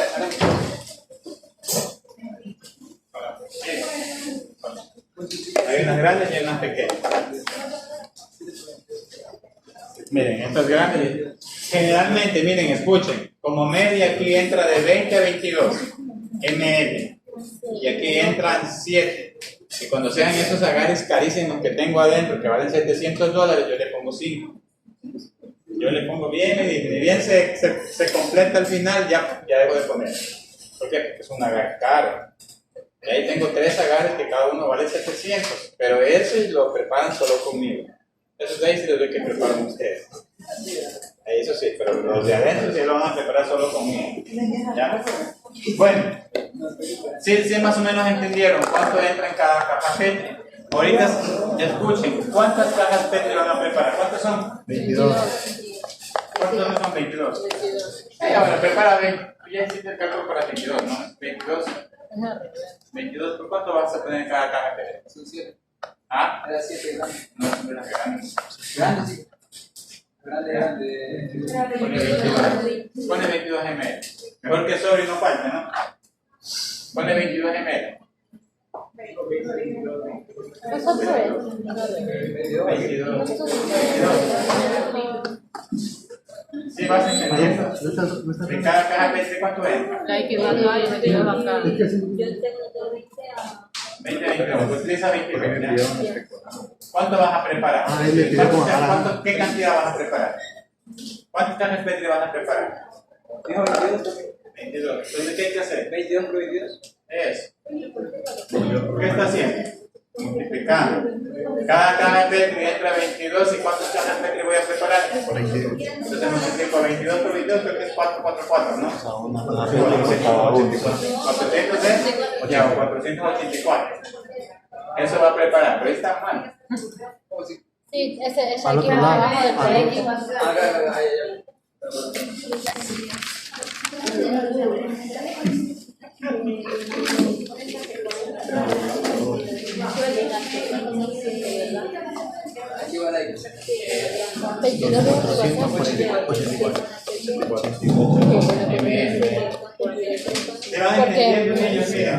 Hay unas grandes y hay unas pequeñas. Miren, estas grandes, generalmente, miren, escuchen, como media aquí entra de 20 a 22 ml y aquí entran 7. Y cuando sean esos agares carísimos que tengo adentro, que valen $700, yo le pongo 5. Yo le pongo bien y ni bien se completa al final, ya dejo de poner. ¿Por qué? Porque es un agar caro. Y ahí tengo 3 agares que cada uno vale 700, pero esos lo preparan solo conmigo. Esos de ahí sí los de que preparan ustedes. Eso sí, pero los de adentro sí lo van a preparar solo conmigo. ¿Ya? Bueno, sí más o menos entendieron cuánto entra en cada caja Petri. Ahorita escuchen, ¿cuántas cajas Petri van a preparar? ¿Cuántas son? 22. ¿Cuántos son 22? Sí, ahora prepara 20. Ya hiciste el cálculo para 22, ¿no? 22. 22, ¿por cuánto vas a tener en cada caja Petri? son 7. ¿Ah? Era 7 grandes. No, son de las grandes. Grandes, sí. Grande. Pone 22 ml. Mejor que sobre y no falte, ¿no? Pone 22 ml. Eso fue. 22. Sí, vas entendiendo. En cada caja Petri, ¿cuánto es? La equivocada, yo me quedo acá. Yo tengo 20 a... 20, 22. Utiliza 22. ¿Cuánto vas a preparar? ¿Qué cantidad vas a preparar? ¿Cuántas cajas Petri vas a preparar? Dijo 22. 22. Entonces, ¿qué hay que hacer? 22 por 22. Eso. ¿Qué está haciendo? Multiplicando. Cada caja Petri entra 22. ¿Y cuántas cajas Petri voy a preparar? 42. Entonces multiplico 22 por 22, creo que es 444, ¿no? O sea, una caja Petri cada uno. 400 es, ya, 484. Eso va a preparar, pero ahí está mal. ¿Cómo así? Sí, ese Al aquí otro lado. abajo del colegio. Acá. Aquí va la X. 22 ¿Se van entendiendo, niños? Mira.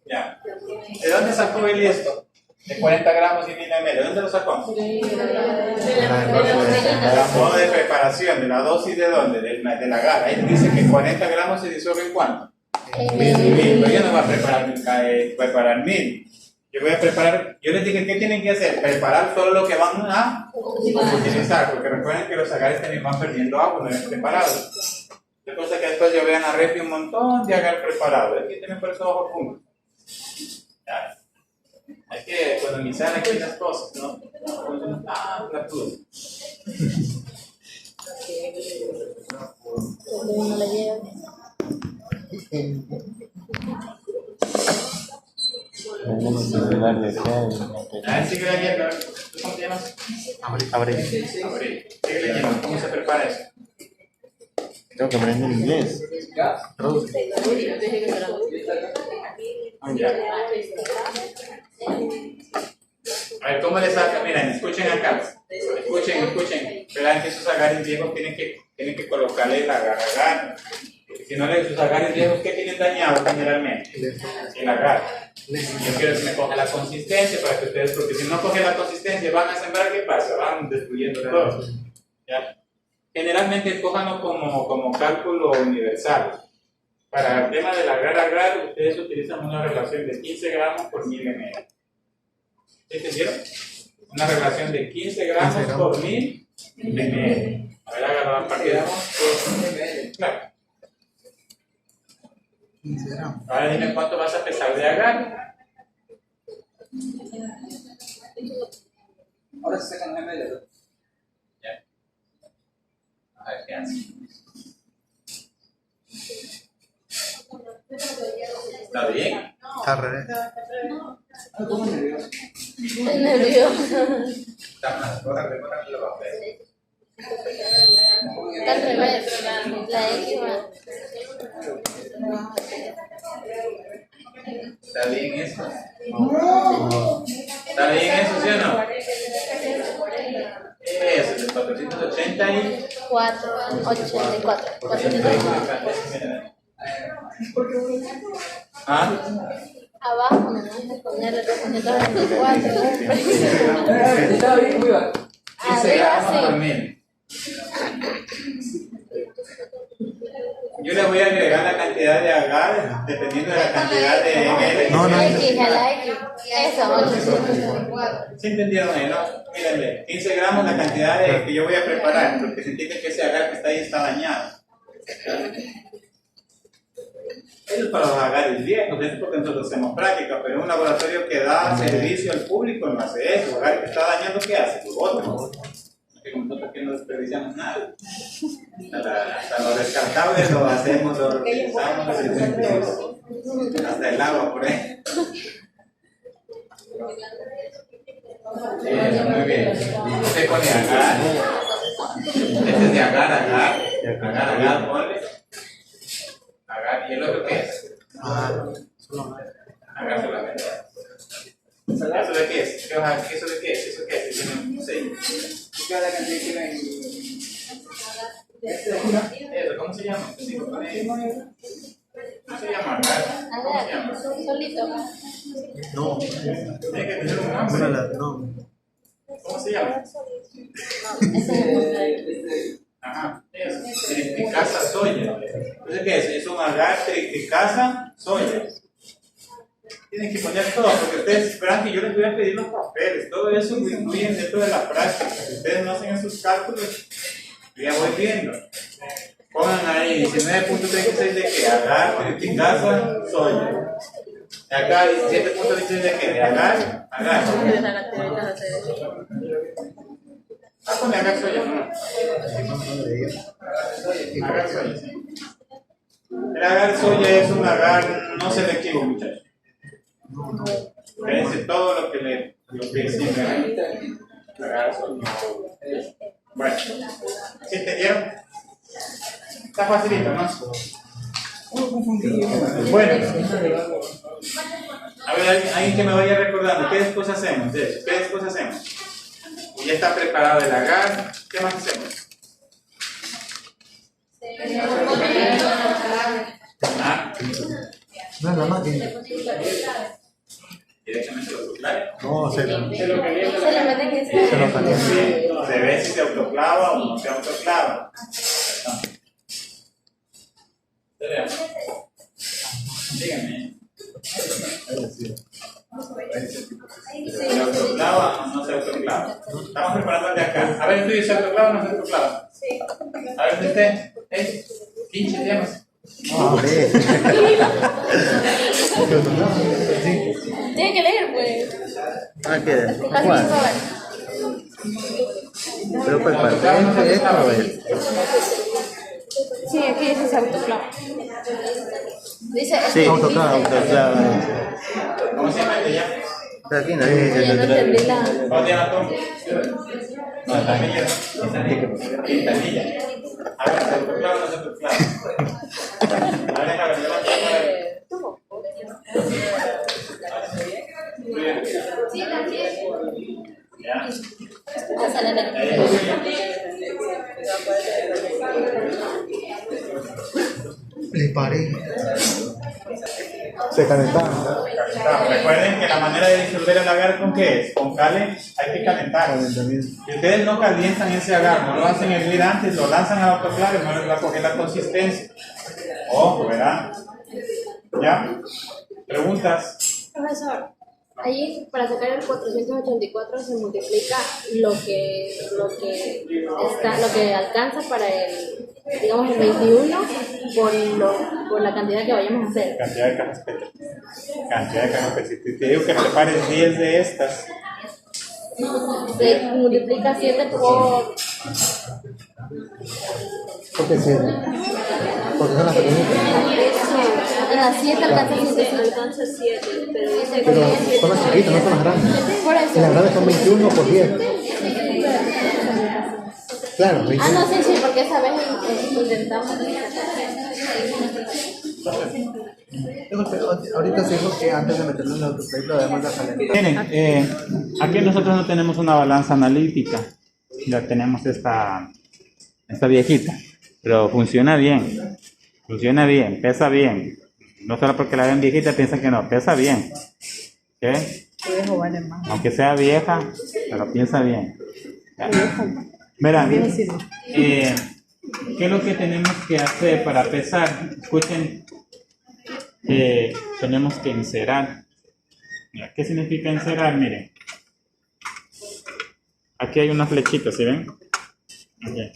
Ya. ¿De dónde sacó él esto? De 40 gramos y 1000 ml. ¿De dónde lo sacó? La modo de preparación, de la dosis de dónde? De la garra. Ahí dice que 40 gramos se disuelve en cuánto. 1000. Pero yo no voy a preparar 1000. Yo voy a preparar, yo les dije, ¿qué tienen que hacer? Preparar todo lo que van a utilizar, porque recuerden que los agares también van perdiendo agua una vez preparados. De cosa que después yo vean a refri un montón de agar preparados. Aquí tienen por eso bajo punto. Ya. Hay que economizar aquí las cosas, ¿no? La tuya. No le llega. A ver, sigue leyendo. ¿Tú cómo te llamas? Abre. Abril. Sigue leyendo. ¿Cómo se prepara eso? Tengo que aprender inglés. ¿Ya? Traduce. Ya. A ver, ¿cómo le saca? Miren, escuchen acá. Escuchen. Verán que esos agares viejos tienen que colocarle el agar. Si no, sus agares viejos, ¿qué tienen dañado generalmente? El agar. Yo quiero que me coja la consistencia para que ustedes, porque si no coge la consistencia, van a sembrar, ¿qué pasa? Van destruyendo todo. ¿Ya? Generalmente, cójanlo como cálculo universal. Para el tema del agar, ustedes utilizan una relación de 15 gramos por 1000 ml. ¿Entendieron? Una relación de 15 gramos por 1000 ml. A ver, agarramos para que veamos. Claro. Ahora dime cuánto vas a pesar de agar. Ahora se sacan las medias. Ya. A ver qué hace. ¿Está bien? Está al revés. Estoy nerviosa. Córrale los papeles. Está al revés, la X va. ¿Está bien eso? ¿Está bien eso, sí o no? Eso, de 484. 484. ¿Ah? Abajo me vas a poner el 424. Está bien, muy bien. 15 gramos por Arriba mil. Yo le voy a agregar la cantidad de agar dependiendo de la cantidad de ml. No, no. sí. X a la X. Eso, 804. ¿Sí entendieron ahí, no? Mírenle, 15 gramos la cantidad que yo voy a preparar, porque se entiende que ese agar que está ahí está dañado. Eso es para los agares viejos, eso es porque nosotros hacemos práctica, pero un laboratorio que da servicio al público no hace eso. El agar que está dañando, ¿qué hace? Lo otro. Que nosotros que no desperdiciamos nada. Hasta los descartables lo hacemos, lo reutilizamos, lo reutilizamos. Hasta el agua por ahí. Muy bien. Usted pone agar. Este es de agar, ponle. Agar. ¿Y el otro qué es? Agar solamente. ¿Eso de qué es? ¿Eso de qué es? ¿Eso qué es? No sé. Eso, ¿cómo se llama? ¿Cómo se llama? Agar, solito. No. Tiene que tener un nombre. No. ¿Cómo se llama? Ajá, eso. Tripticasa soya. Entonces, ¿qué es? Es un agar tripticasa soya. Tienen que poner todo, porque ustedes esperan que yo les voy a pedir los papeles. Todo eso lo incluyen dentro de la práctica. Si ustedes no hacen esos cálculos, yo ya voy viendo. Pongan ahí 19.36 de que agar tripticasa soya. Acá 17.16 de que de agar. Con agar soya, no. Agar soya, sí. El agar soya es un agar no selectivo, muchachos. Fíjense todo lo que sirve. Agar soya. Bueno, ¿sí entendieron? Está facilito, ¿no? Bueno. A ver, alguien que me vaya recordando, ¿qué después hacemos de eso? ¿Qué después hacemos? Ya está preparado el agar, ¿qué más hacemos? ¿Ah? No es la máquina. Directamente lo autoclave. No, Se lo calienta. Se le mete que Se lo calienta. Se ve si se autoclava o no se autoclava. Díganme. ¿Se autoclava o no se autoclava? Estamos preparando el de acá. A ver, ¿tú dices se autoclava o no se autoclava? Sí. A ver, usted. Pinche, llamas. tiene que leer, pues. ¿Qué? Casi ¿Cuál? sin saber. Pero pues parte esto, a ver. Sí, aquí dice se autoclava. Dice Sí, autoclava. ¿Cómo se llama el de allá? Aquí no dice Yo no entendí la. ¿Cómo te llamas tú? No, Quintanilla. Quintanilla. A ver, ¿se autoclava o no se autoclava? A ver, déjame, levanta la mano. Sí, también. Ya. Ya sale la. Le paré. Se calentaron. Recuerden que la manera de disolver el agar con qué es, con cale hay que calentar. Si ustedes no calientan ese agar, no lo hacen hervir antes, lo lanzan al autoclave, no les va a coger la consistencia. Ojo, ¿verdad? ¿Ya? ¿Preguntas? Profesor, ahí para sacar el 484 se multiplica lo que alcanza para el, digamos, el 21 por la cantidad que vayamos a hacer. Cantidad de cajas PET. Cantidad de cajas PET. Si te digo que prepares 10 de estas, Se multiplica 7 por ¿Por qué 7? Porque son las pequeñitas. En las 7 alcanza 7. Alcanza 7, pero dice Pero que son las chiquitas, no son las grandes. Por Y eso. las grandes son 21 por 10. Claro, 21. Ah, no, sí, porque esa vez intentamos. Ahorita se dijo que antes de meterlo en el autoplay lo debemos de calentar. Miren, aquí nosotros no tenemos una balanza analítica, ya tenemos esta viejita, pero funciona bien, pesa bien. No solo porque la ven viejita piensan que no, pesa bien. ¿Okay? Aunque sea vieja, pero piensa bien. Ya. Verán, ¿qué es lo que tenemos que hacer para pesar? Escuchen, tenemos que encerar. Mira, ¿qué significa encerar? Miren, aquí hay una flechita, ¿sí ven? Aquí.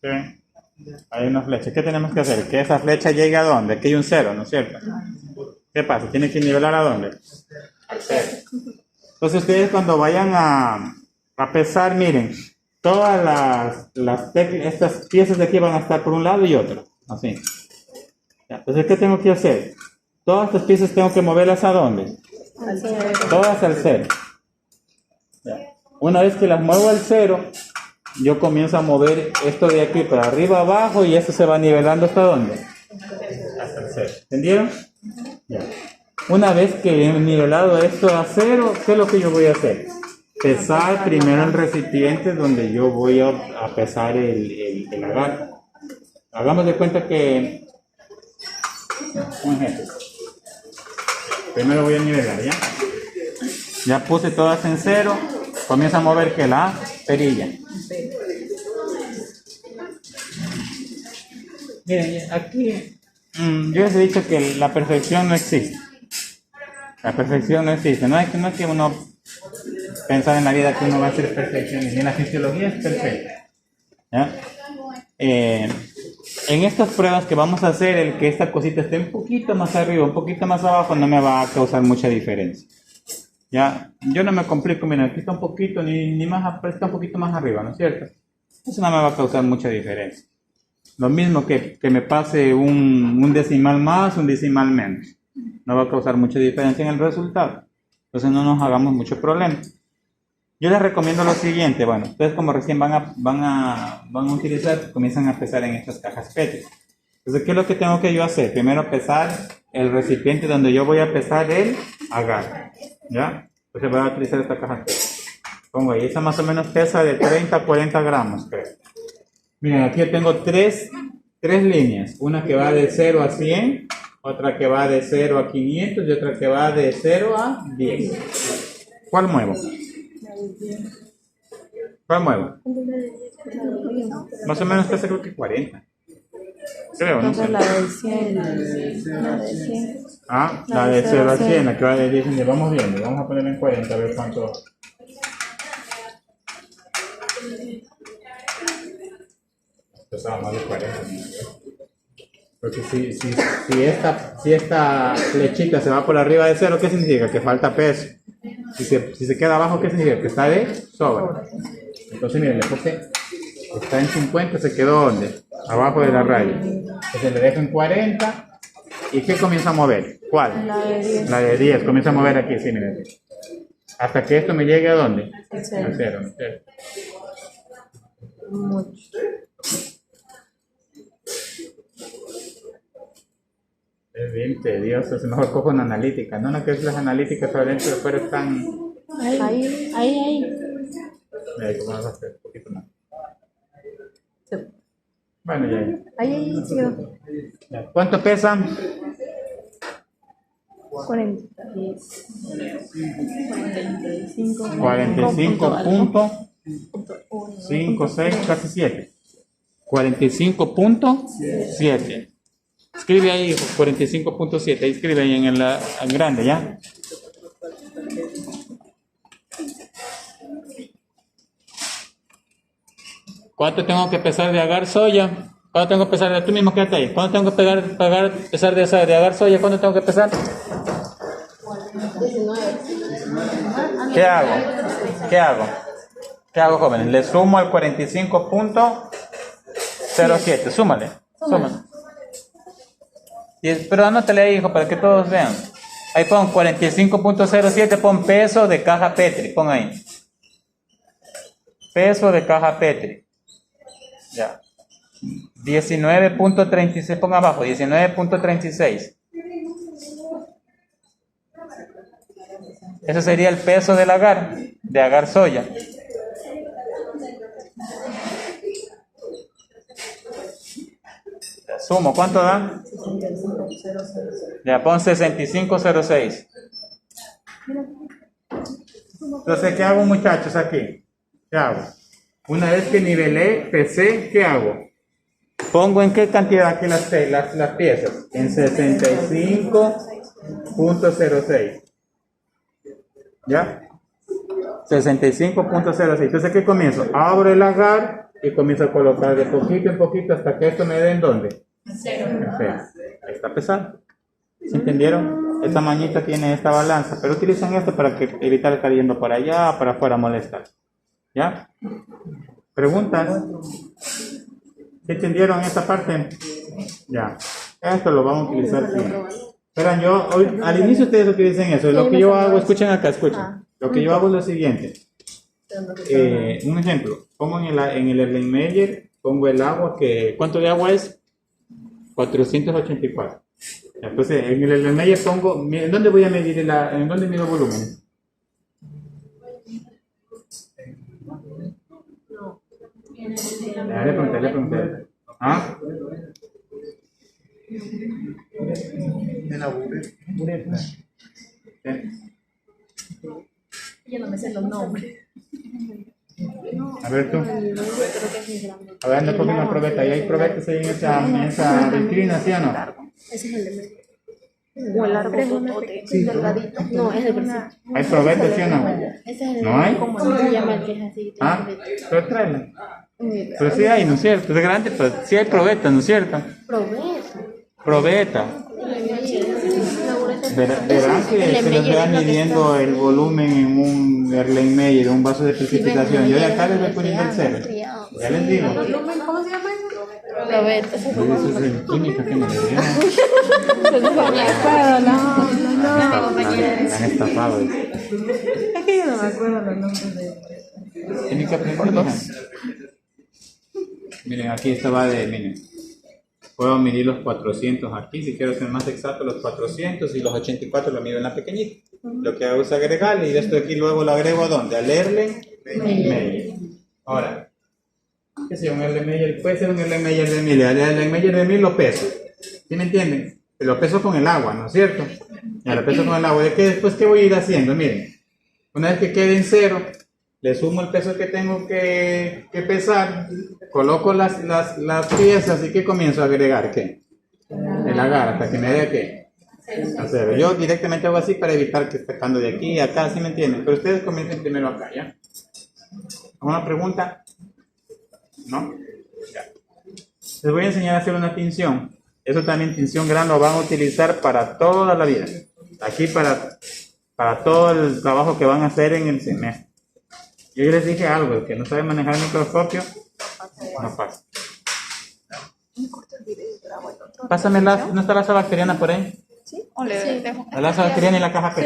¿Sí ven? Hay una flecha. ¿Qué tenemos que hacer? Que esa flecha llegue a dónde. Aquí hay un 0, ¿no es cierto? ¿Qué pasa? Tiene que nivelar a dónde. Al 0. Entonces ustedes cuando vayan a pesar, miren, todas estas piezas de aquí van a estar por un lado y otro, así. Ya, entonces, ¿qué tengo que hacer? Todas estas piezas tengo que moverlas ¿a dónde? Al 0. Todas al 0. Ya. Una vez que las muevo al 0, yo comienzo a mover esto de aquí para arriba, abajo, y esto se va nivelando ¿hasta dónde? Hasta el 0. ¿Entendieron? Ya. Una vez que he nivelado esto a 0, ¿qué es lo que yo voy a hacer? Pesar primero el recipiente donde yo voy a pesar el agar. Hagamos de cuenta que... Un ejemplo. Primero voy a nivelar, ¿ya? Ya puse todas en 0. Comienza a mover que la perilla. Miren, aquí yo les he dicho que la perfección no existe. La perfección no existe. No es que uno pensar en la vida que uno va a ser perfeccionista. Ni la fisiología es perfecta. ¿Ya? En estas pruebas que vamos a hacer, el que esta cosita esté un poquito más arriba, un poquito más abajo, no me va a causar mucha diferencia. Ya, yo no me complico, mira, aquí está un poquito, ni más, está un poquito más arriba, ¿no es cierto? Eso no me va a causar mucha diferencia. Lo mismo que me pase un decimal más, un decimal menos. No va a causar mucha diferencia en el resultado. Entonces no nos hagamos mucho problema. Yo les recomiendo lo siguiente, bueno, ustedes como recién van a utilizar, comienzan a pesar en estas cajas PET. Entonces, ¿qué es lo que tengo que yo hacer? Primero pesar el recipiente donde yo voy a pesar el agar, ¿ya? Entonces voy a utilizar esta caja PET. Pongo ahí, esa más o menos pesa de 30 a 40 gramos, creo. Miren, aquí yo tengo tres líneas, una que va de 0 a 100, otra que va de 0 a 500 y otra que va de 0 a 10. ¿Cuál muevo? ¿Cuál muevo? Más o menos pesa creo que 40. Creo, no sé. La de 100. Ah, la de 0 a 100, la que va de 10. Vamos viendo, vamos a ponerla en 40 a ver cuánto. Pesaba más de 40. Porque si esta flechita se va por arriba de 0, ¿qué significa? Que falta peso. Si se queda abajo, ¿qué significa? Que está de sobra. Entonces, miren, le puse, está en 50, se quedó ¿dónde? Abajo de la raya. Entonces le dejo en 40. ¿Y qué comienza a mover? ¿Cuál? La de 10. La de 10. Comienza a mover aquí, sí, miren. Hasta que esto me llegue ¿a dónde? Al 0. Al 0. Mucho. Es bien tedioso, es mejor cojo una analítica. No, que es las analíticas por dentro de fuera están... Ahí. Mira, ¿cómo vas a hacer? Un poquito más. Sí. Bueno, ya. Ahí, sí. Ya. ¿Cuánto pesan? 40. 45.56, casi 7. 45.7. Escribe ahí 45.7. Ahí escribe ahí en la grande, ¿ya? ¿Cuánto tengo que pesar de agar soya? ¿Cuánto tengo que pesar de tú mismo? Quédate ahí. ¿Cuánto tengo que pesar de agar soya? ¿Cuánto tengo que pesar? 19. ¿Qué hago? ¿Qué hago, jóvenes? Le sumo al 45.7. 0,7. Súmale. Pero anótale ahí, hijo, para que todos vean. Ahí pon 45.07, pon peso de caja Petri, pon ahí. Peso de caja Petri. Ya. 19.36, pon abajo, 19.36. Eso sería el peso del agar, de agar soya. Sumo, ¿cuánto da? Ya, pon 65.06. Entonces, ¿qué hago, muchachos, aquí? ¿Qué hago? Una vez que nivelé, pesé, ¿qué hago? Pongo en qué cantidad aquí las piezas. En 65.06. ¿Ya? 65.06. Entonces, ¿qué comienzo? Abro el agar y comienzo a colocar de poquito en poquito hasta que esto me dé en ¿dónde? 0. Ahí está pesado. ¿Se entendieron? Esta mañita tiene esta balanza, pero utilizan esto para evitar estar yendo para allá, para afuera a molestar. ¿Ya? ¿Preguntas? ¿Se entendieron esta parte? Ya. Esto lo vamos a utilizar siempre. Verán, al inicio ustedes utilicen eso. Lo que yo hago, escuchen acá, escuchen. Lo que yo hago es lo siguiente. Un ejemplo. Pongo en el Erlenmeyer, pongo el agua que... ¿Cuánto de agua es? 484. Entonces, en el Erlenmeyer pongo... ¿En dónde voy a medir en dónde mido volumen? Le pregunté. ¿Ah? En la bureta. Yo no me sé los nombres. A ver tú. A ver, anda con una probeta. ¿Y hay probetas ahí en esa vitrina, sí o no? Ese es el de medio. O el largo totote. Sí, delgadito. No, es el principio. ¿Hay probetas, sí o no? Ese es el ¿No hay? ¿Cómo se llama el que es así? Ah, pero tráela. Pero sí hay, ¿no es cierto? Es grande, pero sí hay probetas, ¿no es cierto? Probeta. Verán que se les va midiendo el volumen en un Erlenmeyer, un vaso de precipitación. Yo de acá les voy poniendo el 0. Ya les digo. ¿Cómo se llama eso? Probeta. Eso es el química que me dieron. No. Han estafado. Es que yo no me acuerdo los nombres de... Química primordial. Miren, aquí esta va miren. Puedo medir los 400 aquí, si quiero ser más exacto, los 400 y los 84 lo mido en la pequeñita. Lo que hago es agregarle y esto de aquí luego lo agrego ¿a dónde? Al Erlenmeyer. Ahora, ¿qué sea un Erlenmeyer? Puede ser un Erlenmeyer de 1000. Al Erlenmeyer de 1000 lo peso. ¿Sí me entienden? Lo peso con el agua, ¿no es cierto? Ya lo peso con el agua. Después, ¿qué voy a ir haciendo? Miren, una vez que quede en 0, le sumo el peso que tengo que pesar, coloco las piezas y ¿qué comienzo a agregar? ¿Qué? El agar, hasta que me dé ¿qué? A 0. Yo directamente hago así para evitar que esté sacando de aquí a acá, ¿sí me entienden? Pero ustedes comiencen primero acá, ¿ya? ¿Alguna pregunta? ¿No? Ya. Les voy a enseñar a hacer una tinción. Eso también, tinción gran, lo van a utilizar para toda la vida. Aquí para todo el trabajo que van a hacer en el semestre. Yo les dije algo, el que no sabe manejar el microscopio, no pasa. Pásame ¿no está la asa bacteriana por ahí? ¿Sí? O le dejo. La asa bacteriana y la caja Petri.